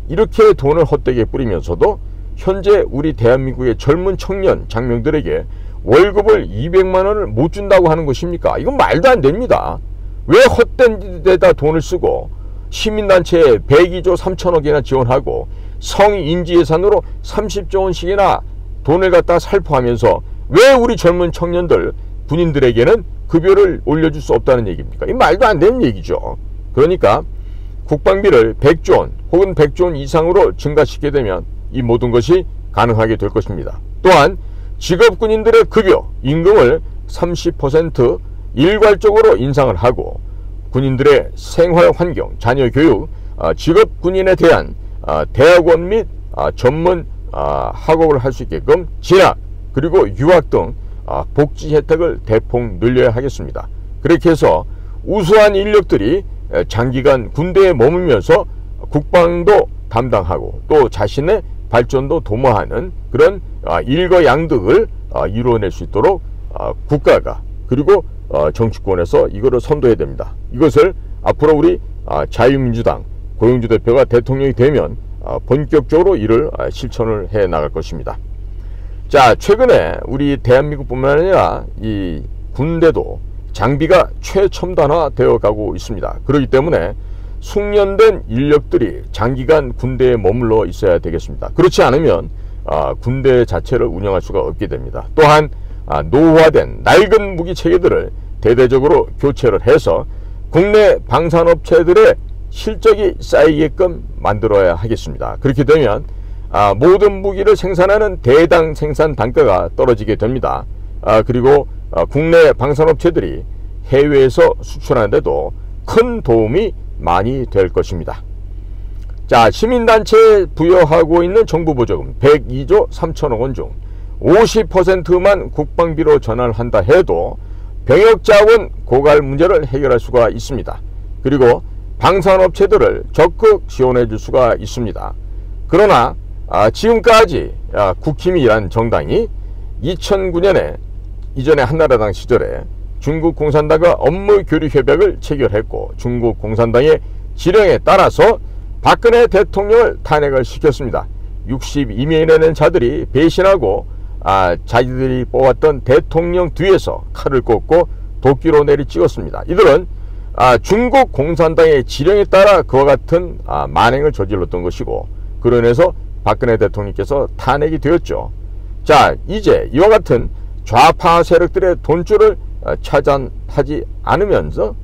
Speaker 1: 이렇게 돈을 헛되게 뿌리면서도 현재 우리 대한민국의 젊은 청년 장병들에게 월급을 200만 원을 못 준다고 하는 것입니까? 이건 말도 안 됩니다. 왜 헛된 데다 돈을 쓰고 시민단체에 102조 3천억이나 지원하고 성인지 예산으로 30조 원씩이나 돈을 갖다 살포하면서 왜 우리 젊은 청년들 군인들에게는 급여를 올려줄 수 없다는 얘기입니까? 이 말도 안 되는 얘기죠. 그러니까 국방비를 100조 원 혹은 100조 원 이상으로 증가시키게 되면 이 모든 것이 가능하게 될 것입니다. 또한 직업군인들의 급여, 임금을 30% 일괄적으로 인상을 하고, 군인들의 생활환경, 자녀교육, 직업군인에 대한 대학원 및 전문 학업을 할 수 있게끔 진학, 그리고 유학 등 복지 혜택을 대폭 늘려야 하겠습니다. 그렇게 해서 우수한 인력들이 장기간 군대에 머물면서 국방도 담당하고 또 자신의 발전도 도모하는 그런 일거양득을 이루어낼 수 있도록 국가가, 그리고 정치권에서 이거를 선도해야 됩니다. 이것을 앞으로 우리 자유민주당 고영주 대표가 대통령이 되면 본격적으로 이를 실천을 해 나갈 것입니다. 자, 최근에 우리 대한민국뿐만 아니라 이 군대도 장비가 최첨단화 되어 가고 있습니다. 그렇기 때문에 숙련된 인력들이 장기간 군대에 머물러 있어야 되겠습니다. 그렇지 않으면 군대 자체를 운영할 수가 없게 됩니다. 또한 노후화된 낡은 무기 체계들을 대대적으로 교체를 해서 국내 방산업체들의 실적이 쌓이게끔 만들어야 하겠습니다. 그렇게 되면 모든 무기를 생산하는 대당 생산 단가가 떨어지게 됩니다. 그리고 국내 방산업체들이 해외에서 수출하는데도 큰 도움이 많이 될 것입니다. 자, 시민단체에 부여하고 있는 정부 보조금 102조 3천억 원 중 50%만 국방비로 전환한다 해도 병역자원 고갈 문제를 해결할 수가 있습니다. 그리고 방산업체들을 적극 지원해 줄 수가 있습니다. 그러나 지금까지 국힘이란 정당이 2009년에 이전에 한나라당 시절에 중국 공산당과 업무 교류 협약을 체결했고 중국 공산당의 지령에 따라서 박근혜 대통령을 탄핵을 시켰습니다. 62명이 되는 자들이 배신하고 자기들이 뽑았던 대통령 뒤에서 칼을 꽂고 도끼로 내리찍었습니다. 이들은 중국 공산당의 지령에 따라 그와 같은 만행을 저질렀던 것이고, 그로 인해서 박근혜 대통령께서 탄핵이 되었죠. 자, 이제 이와 같은 좌파 세력들의 돈줄을 차단하지 않으면서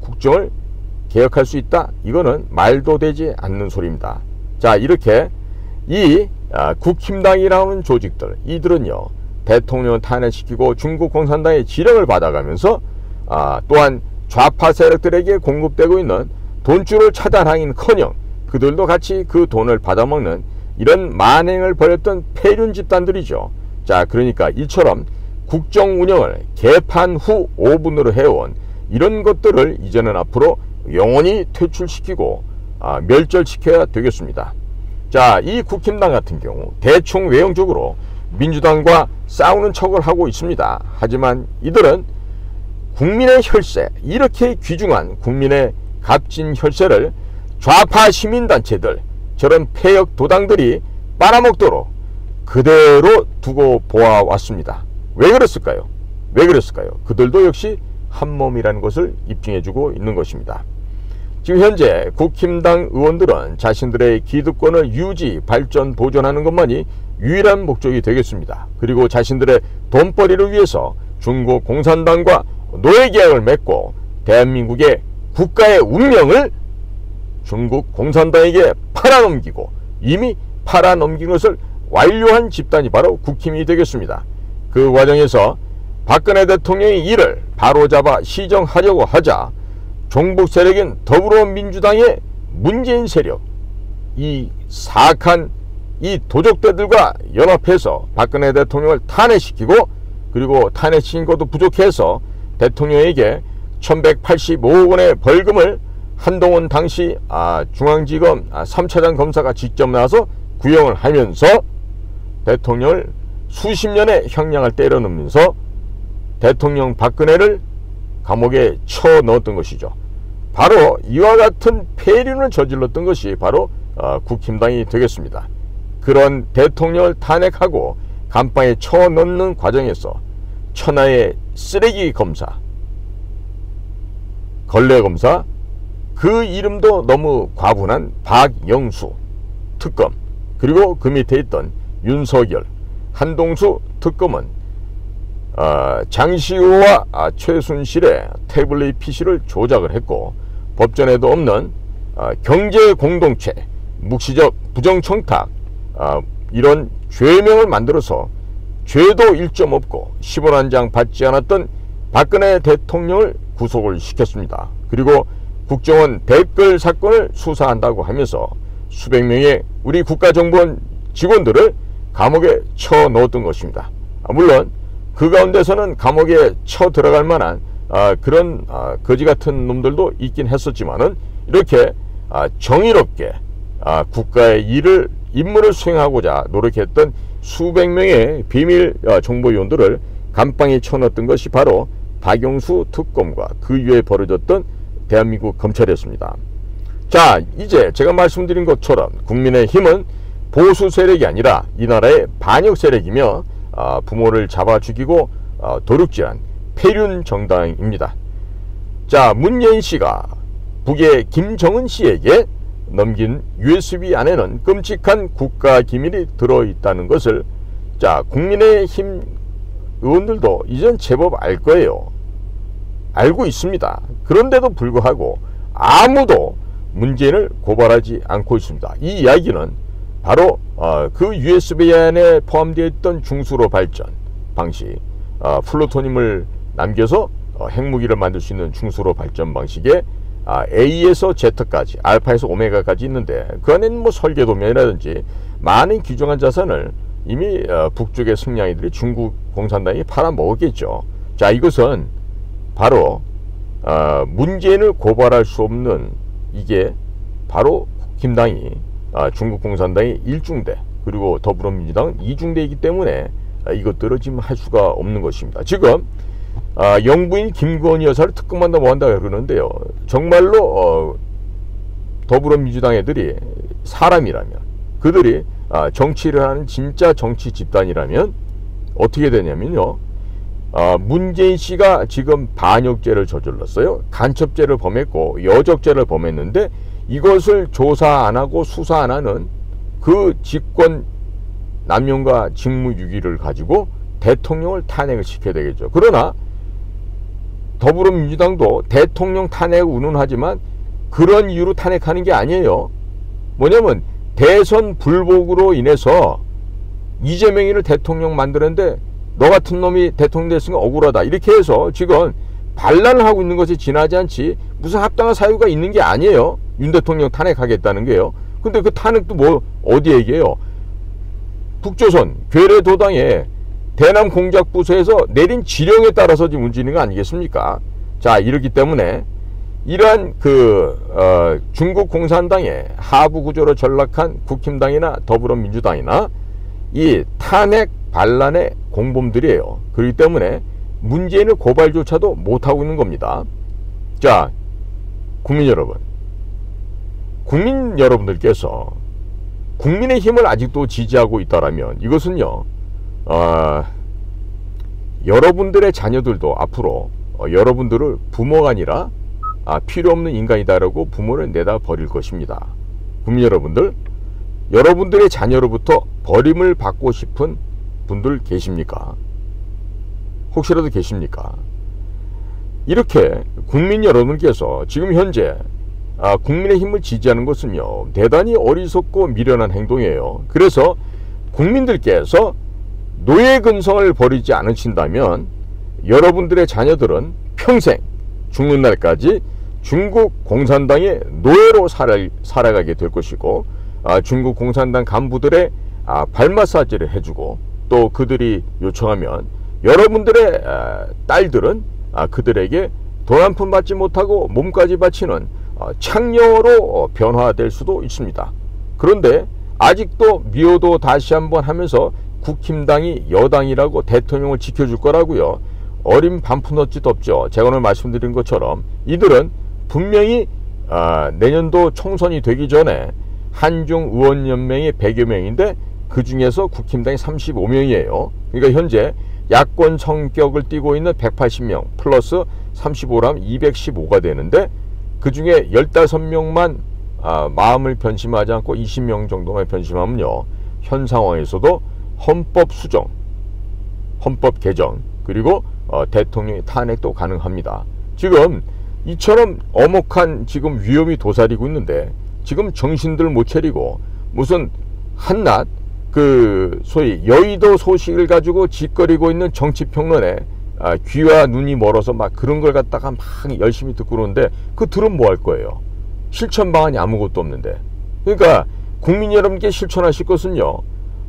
Speaker 1: 국정을 개혁할 수 있다? 이거는 말도 되지 않는 소리입니다. 자, 이렇게 이 국힘당이라는 조직들, 이들은요 대통령을 탄핵시키고 중국 공산당의 지령을 받아가면서 또한 좌파 세력들에게 공급되고 있는 돈줄을 차단하기는커녕 그들도 같이 그 돈을 받아먹는 이런 만행을 벌였던 폐륜 집단들이죠. 자, 그러니까 이처럼 국정 운영을 개판 후 5분으로 해온 이런 것들을 이제는 앞으로 영원히 퇴출시키고 멸절시켜야 되겠습니다. 자, 이 국힘당 같은 경우 대충 외형적으로 민주당과 싸우는 척을 하고 있습니다. 하지만 이들은 국민의 혈세, 이렇게 귀중한 국민의 값진 혈세를 좌파 시민단체들, 저런 폐역 도당들이 빨아먹도록 그대로 두고 보아왔습니다. 왜 그랬을까요? 왜 그랬을까요? 그들도 역시 한몸이라는 것을 입증해주고 있는 것입니다. 지금 현재 국힘당 의원들은 자신들의 기득권을 유지, 발전, 보존하는 것만이 유일한 목적이 되겠습니다. 그리고 자신들의 돈벌이를 위해서 중국 공산당과 노예계약을 맺고 대한민국의 국가의 운명을 중국 공산당에게 팔아넘기고 이미 팔아넘긴 것을 완료한 집단이 바로 국힘이 되겠습니다. 그 과정에서 박근혜 대통령의 이를 바로잡아 시정하려고 하자 종북 세력인 더불어민주당의 문재인 세력, 이 사악한 이 도적대들과 연합해서 박근혜 대통령을 탄핵시키고, 그리고 탄핵시킨 것도 부족해서 대통령에게 1185억 원의 벌금을 한동훈 당시 중앙지검 3차장 검사가 직접 나와서 구형을 하면서 대통령을 수십 년의 형량을 때려넣으면서 대통령 박근혜를 감옥에 쳐넣었던 것이죠. 바로 이와 같은 폐륜을 저질렀던 것이 바로 국힘당이 되겠습니다. 그런 대통령을 탄핵하고 감방에 쳐넣는 과정에서 천하의 쓰레기 검사, 걸레 검사, 그 이름도 너무 과분한 박영수 특검, 그리고 그 밑에 있던 윤석열, 한동수 특검은 장시호와 최순실의 태블릿 PC를 조작을 했고, 법전에도 없는 경제공동체, 묵시적 부정청탁, 이런 죄명을 만들어서 죄도 1점 없고 10원 한 장 받지 않았던 박근혜 대통령을 구속을 시켰습니다. 그리고 국정원 댓글 사건을 수사한다고 하면서 수백 명의 우리 국가정보원 직원들을 감옥에 쳐넣었던 것입니다. 물론 그 가운데서는 감옥에 쳐 들어갈 만한 그런 거지 같은 놈들도 있긴 했었지만은, 이렇게 정의롭게 국가의 일을 임무를 수행하고자 노력했던 수백 명의 비밀 정보위원들을 감방에 쳐넣었던 것이 바로 박영수 특검과 그 이후에 벌어졌던 대한민국 검찰이었습니다. 자, 이제 제가 말씀드린 것처럼 국민의힘은 보수 세력이 아니라 이 나라의 반역 세력이며 부모를 잡아 죽이고 도륙질한 폐륜 정당입니다. 자, 문재인 씨가 북의 김정은 씨에게 넘긴 USB 안에는 끔찍한 국가 기밀이 들어있다는 것을, 자, 국민의힘 의원들도 이젠 제법 알 거예요. 알고 있습니다. 그런데도 불구하고 아무도 문재인을 고발하지 않고 있습니다. 이 이야기는 바로 그 USB 안에 포함되어 있던 중수로 발전 방식, 플루토늄을 남겨서 핵무기를 만들 수 있는 중수로 발전 방식에 A에서 Z까지, 알파에서 오메가까지 있는데 그 안에는 뭐 설계도면이라든지 많은 귀중한 자산을 이미 북쪽의 승냥이들이 중국 공산당이 팔아먹었겠죠. 자, 이것은 바로 문재인을 고발할 수 없는, 이게 바로 국힘당이 중국 공산당이 1중대 그리고 더불어민주당 2중대이기 때문에 이것들을 지금 할 수가 없는 것입니다. 지금 영부인 김건희 여사를 특검한다 뭐한다 그러는데요. 정말로 더불어민주당 애들이 사람이라면, 그들이 정치를 하는 진짜 정치 집단이라면 어떻게 되냐면요, 문재인 씨가 지금 반역죄를 저질렀어요. 간첩죄를 범했고 여적죄를 범했는데 이것을 조사 안 하고 수사 안 하는 그 직권 남용과 직무유기를 가지고 대통령을 탄핵을 시켜야 되겠죠. 그러나 더불어민주당도 대통령 탄핵을 운운하지만 그런 이유로 탄핵하는 게 아니에요. 뭐냐면 대선 불복으로 인해서 이재명이를 대통령 만드는데 너 같은 놈이 대통령 됐으니까 억울하다, 이렇게 해서 지금 반란을 하고 있는 것이 지나지 않지 무슨 합당한 사유가 있는 게 아니에요. 윤 대통령 탄핵하겠다는 게요. 근데 그 탄핵도 뭐 어디 얘기해요? 북조선 괴뢰도당의 대남 공작부서에서 내린 지령에 따라서 지금 움직이는 거 아니겠습니까? 자, 이렇기 때문에 이러한 중국 공산당의 하부 구조로 전락한 국힘당이나 더불어민주당이나 이 탄핵 반란의 공범들이에요. 그렇기 때문에 문재인을 고발조차도 못하고 있는 겁니다. 자, 국민 여러분들께서 국민의힘을 아직도 지지하고 있다라면 이것은요, 여러분들의 자녀들도 앞으로 여러분들을 부모가 아니라 필요없는 인간이다라고 부모를 내다 버릴 것입니다. 국민 여러분들, 여러분들의 자녀로부터 버림을 받고 싶은 분들 계십니까? 혹시라도 계십니까? 이렇게 국민 여러분께서 지금 현재 국민의힘을 지지하는 것은요, 대단히 어리석고 미련한 행동이에요. 그래서 국민들께서 노예 근성을 버리지 않으신다면 여러분들의 자녀들은 평생 죽는 날까지 중국 공산당의 노예로 살아가게 될 것이고, 중국 공산당 간부들의 발 마사지를 해주고, 또 그들이 요청하면 여러분들의 딸들은 그들에게 돈 한 푼 받지 못하고 몸까지 바치는 창녀로 변화될 수도 있습니다. 그런데 아직도 미워도 다시 한번 하면서 국힘당이 여당이라고 대통령을 지켜줄 거라고요, 어림 반푼어치도 없죠. 제가 오늘 말씀드린 것처럼 이들은 분명히 내년도 총선이 되기 전에 한중 의원연맹이 100여 명인데 그 중에서 국힘당이 35명이에요. 그러니까 현재 야권 성격을 띠고 있는 180명 플러스 35라면 215가 되는데 그 중에 15명만 마음을 변심하지 않고 20명 정도만 변심하면요, 현 상황에서도 헌법 수정, 헌법 개정, 그리고 대통령의 탄핵도 가능합니다. 지금 이처럼 엄혹한 지금 위험이 도사리고 있는데 지금 정신들 못 차리고 무슨 한낱 소위 여의도 소식을 가지고 짓거리고 있는 정치평론에 귀와 눈이 멀어서 막 그런 걸 갖다가 막 열심히 듣고 그러는데 그 들은 뭐 할 거예요? 실천 방안이 아무것도 없는데. 그러니까 국민 여러분께 실천하실 것은요,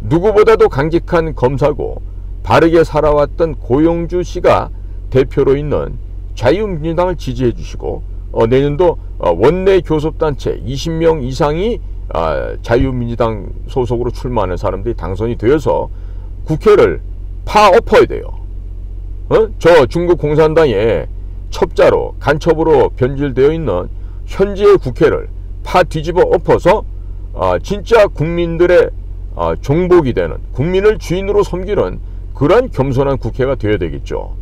Speaker 1: 누구보다도 강직한 검사고 바르게 살아왔던 고영주 씨가 대표로 있는 자유민주당을 지지해 주시고, 내년도 원내 교섭단체 20명 이상이 자유민주당 소속으로 출마하는 사람들이 당선이 되어서 국회를 파엎어야 돼요. 저 중국 공산당의 첩자로 간첩으로 변질되어 있는 현재의 국회를 파 뒤집어 엎어서 진짜 국민들의 종복이 되는, 국민을 주인으로 섬기는 그러한 겸손한 국회가 되어야 되겠죠.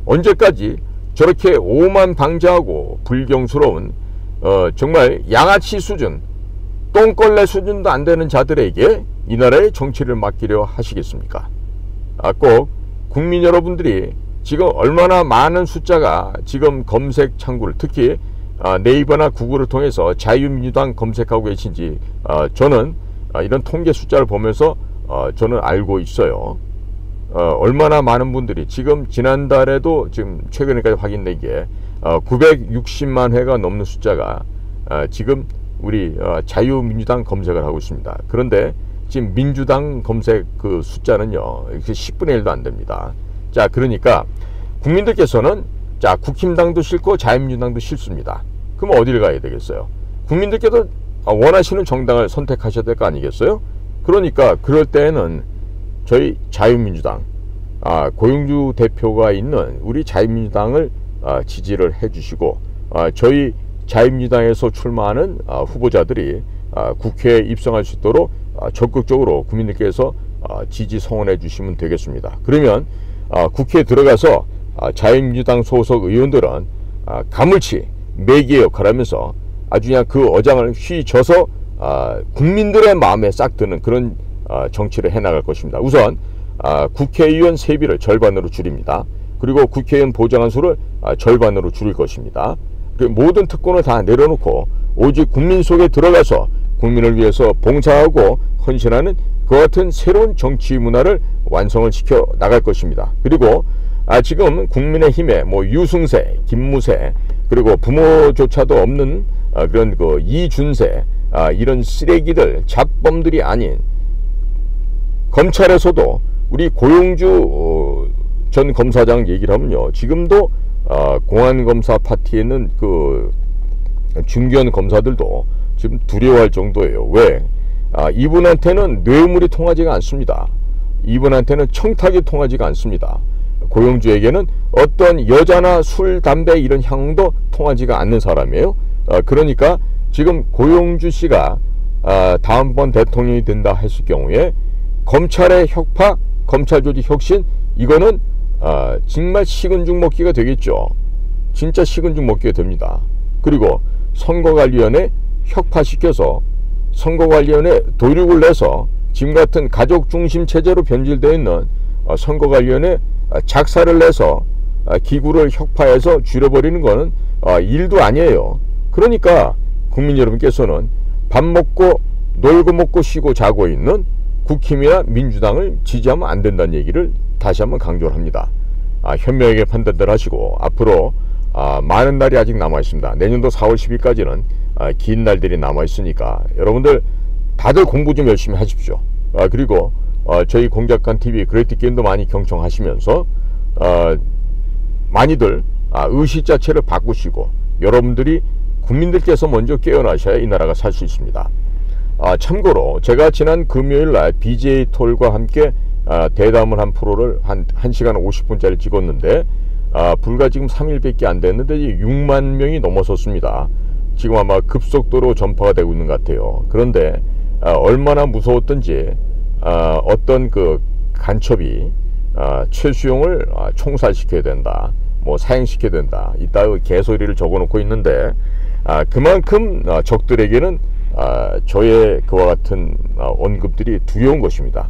Speaker 1: 언제까지 저렇게 오만방자하고 불경스러운 정말 양아치 수준, 똥걸레 수준도 안 되는 자들에게 이 나라의 정치를 맡기려 하시겠습니까? 꼭 국민 여러분들이 지금 얼마나 많은 숫자가 지금 검색 창구를 특히 네이버나 구글을 통해서 자유민주당 검색하고 계신지 저는 이런 통계 숫자를 보면서 저는 알고 있어요. 얼마나 많은 분들이 지금 지난달에도 지금 최근에까지 확인된 게 960만 회가 넘는 숫자가 지금 우리 자유민주당 검색을 하고 있습니다. 그런데 지금 민주당 검색 그 숫자는요 10분의 1도 안 됩니다. 자, 그러니까 국민들께서는 자, 국힘당도 싫고 자유민주당도 싫습니다. 그럼 어디를 가야 되겠어요? 국민들께서 원하시는 정당을 선택하셔야 될 거 아니겠어요? 그러니까 그럴 때에는 저희 자유민주당 고용주 대표가 있는 우리 자유민주당을 지지를 해주시고 저희 자유민주당에서 출마하는 후보자들이 국회에 입성할 수 있도록 적극적으로 국민들께서 지지 성원해 주시면 되겠습니다. 그러면 국회에 들어가서 자유민주당 소속 의원들은 가물치 매기의 역할을 하면서 아주 그냥 그 어장을 휘저어서 국민들의 마음에 싹 드는 그런 정치를 해나갈 것입니다. 우선 국회의원 세비를 절반으로 줄입니다. 그리고 국회의원 보좌관 수를 절반으로 줄일 것입니다. 모든 특권을 다 내려놓고 오직 국민 속에 들어가서 국민을 위해서 봉사하고 헌신하는 그 같은 새로운 정치 문화를 완성을 시켜 나갈 것입니다. 그리고 지금 국민의힘의 유승세, 김무세, 그리고 부모조차도 없는 그런 그 이준세, 이런 쓰레기들, 잡범들이 아닌 검찰에서도 우리 고용주 전 검사장 얘기를 하면요, 지금도 공안검사 파티에 있는 그 중견 검사들도 지금 두려워할 정도예요. 왜? 이분한테는 뇌물이 통하지가 않습니다. 이분한테는 청탁이 통하지가 않습니다. 고용주에게는 어떤 여자나 술, 담배 이런 향도 통하지가 않는 사람이에요. 그러니까 지금 고용주 씨가 다음번 대통령이 된다 했을 경우에 검찰의 혁파, 검찰 조직 혁신, 이거는 정말 식은 죽 먹기가 되겠죠. 진짜 식은 죽 먹기가 됩니다. 그리고 선거관리위원회 혁파시켜서 선거관리위원회 도륙을 내서 지금 같은 가족 중심 체제로 변질되어 있는 선거관리위원회 작사를 내서 기구를 혁파해서 줄여버리는 것은 일도 아니에요. 그러니까 국민 여러분께서는 밥 먹고 놀고 먹고 쉬고 자고 있는 국힘이나 민주당을 지지하면 안 된다는 얘기를 다시 한번 강조를 합니다. 현명하게 판단들 하시고 앞으로 많은 날이 아직 남아 있습니다. 내년도 4월 10일까지는 긴 날들이 남아 있으니까 여러분들 다들 공부 좀 열심히 하십시오. 그리고 저희 공작관 TV 그레이트 게임도 많이 경청하시면서 많이들 의식 자체를 바꾸시고 여러분들이 국민들께서 먼저 깨어나셔야 이 나라가 살 수 있습니다. 참고로 제가 지난 금요일날 BJ 톨과 함께 대담을 한 프로를 한 1시간 50분짜리 찍었는데 불과 지금 3일밖에 안 됐는데 6만 명이 넘어섰습니다. 지금 아마 급속도로 전파가 되고 있는 것 같아요. 그런데 얼마나 무서웠던지 어떤 그 간첩이 최수용을 총살시켜야 된다, 사형시켜야 된다, 이따의 개소리를 적어놓고 있는데 그만큼 적들에게는 저의 그와 같은 언급들이 두려운 것입니다.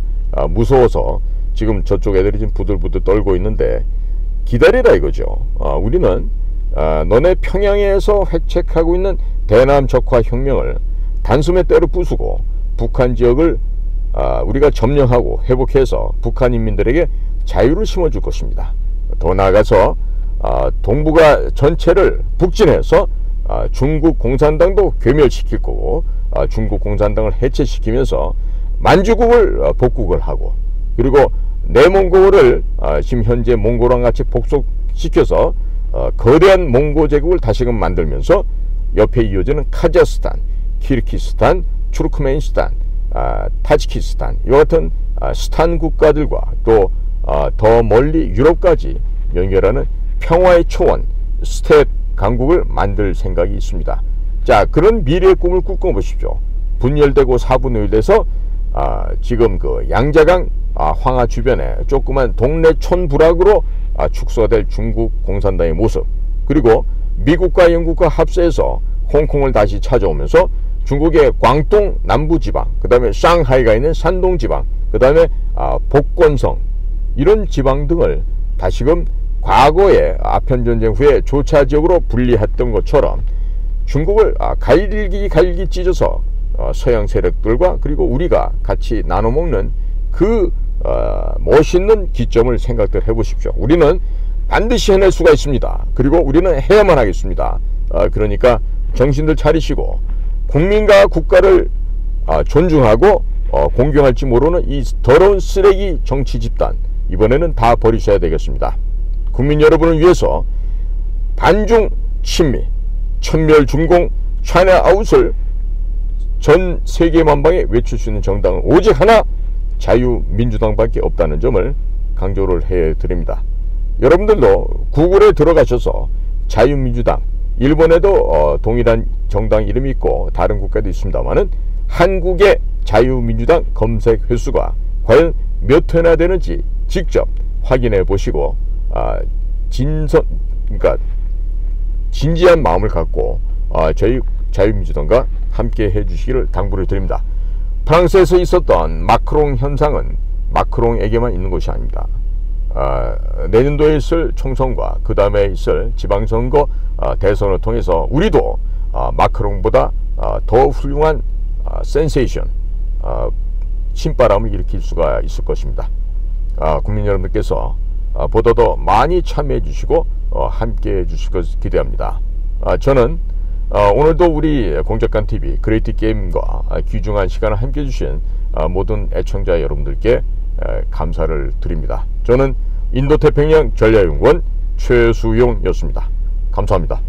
Speaker 1: 무서워서 지금 저쪽 애들이 지금 부들부들 떨고 있는데 기다리라 이거죠. 우리는 너네 평양에서 획책하고 있는 대남 적화 혁명을 단숨에 때려 부수고 북한 지역을 우리가 점령하고 회복해서 북한 인민들에게 자유를 심어줄 것입니다. 더 나아가서 동북아 전체를 북진해서 중국 공산당도 괴멸시킬 거고 중국 공산당을 해체시키면서 만주국을 복국을 하고 그리고 내몽고를 지금 현재 몽고랑 같이 복속시켜서 거대한 몽고 제국을 다시금 만들면서 옆에 이어지는 카자흐스탄, 키르기스탄, 투르크메니스탄, 타지키스탄 이와 같은 스탄 국가들과 또 더 멀리 유럽까지 연결하는 평화의 초원 스텝 강국을 만들 생각이 있습니다. 자, 그런 미래의 꿈을 꿈꿔 보십시오. 분열되고 사분열돼서 지금 그 양자강 황하 주변에 조그만 동네 촌부락으로 축소가 될 중국 공산당의 모습, 그리고 미국과 영국과 합세해서 홍콩을 다시 찾아오면서 중국의 광동 남부지방, 그 다음에 상하이가 있는 산동지방, 그 다음에 복건성, 이런 지방 등을 다시금 과거에 아편전쟁 후에 조차 지역으로 분리했던 것처럼 중국을 갈기 찢어서 서양 세력들과 그리고 우리가 같이 나눠 먹는 그 멋있는 기점을 생각들 해보십시오. 우리는 반드시 해낼 수가 있습니다. 그리고 우리는 해야만 하겠습니다. 그러니까 정신들 차리시고 국민과 국가를 존중하고 공경할지 모르는 이 더러운 쓰레기 정치 집단, 이번에는 다 버리셔야 되겠습니다. 국민 여러분을 위해서 반중 친미, 천멸 중공, 차이나 아웃을 전 세계 만방에 외칠 수 있는 정당은 오직 하나, 자유민주당밖에 없다는 점을 강조를 해드립니다. 여러분들도 구글에 들어가셔서 자유민주당, 일본에도 동일한 정당 이름이 있고 다른 국가도 있습니다만은 한국의 자유민주당 검색 횟수가 과연 몇 회나 되는지 직접 확인해 보시고 그러니까 진지한 마음을 갖고 저희 자유민주당과 함께 해주시기를 당부를 드립니다. 프랑스에서 있었던 마크롱 현상은 마크롱에게만 있는 것이 아닙니다. 내년도에 있을 총선과 그 다음에 있을 지방선거 대선을 통해서 우리도 마크롱보다 더 훌륭한 센세이션, 신바람을 일으킬 수가 있을 것입니다. 국민 여러분들께서 보다 더 많이 참여해 주시고 함께 해 주실 것을 기대합니다. 저는 오늘도 우리 공작간TV 그레이트게임과 귀중한 시간을 함께 해 주신 모든 애청자 여러분들께 감사를 드립니다. 저는 인도태평양 전략연구원 최수용이었습니다. 감사합니다.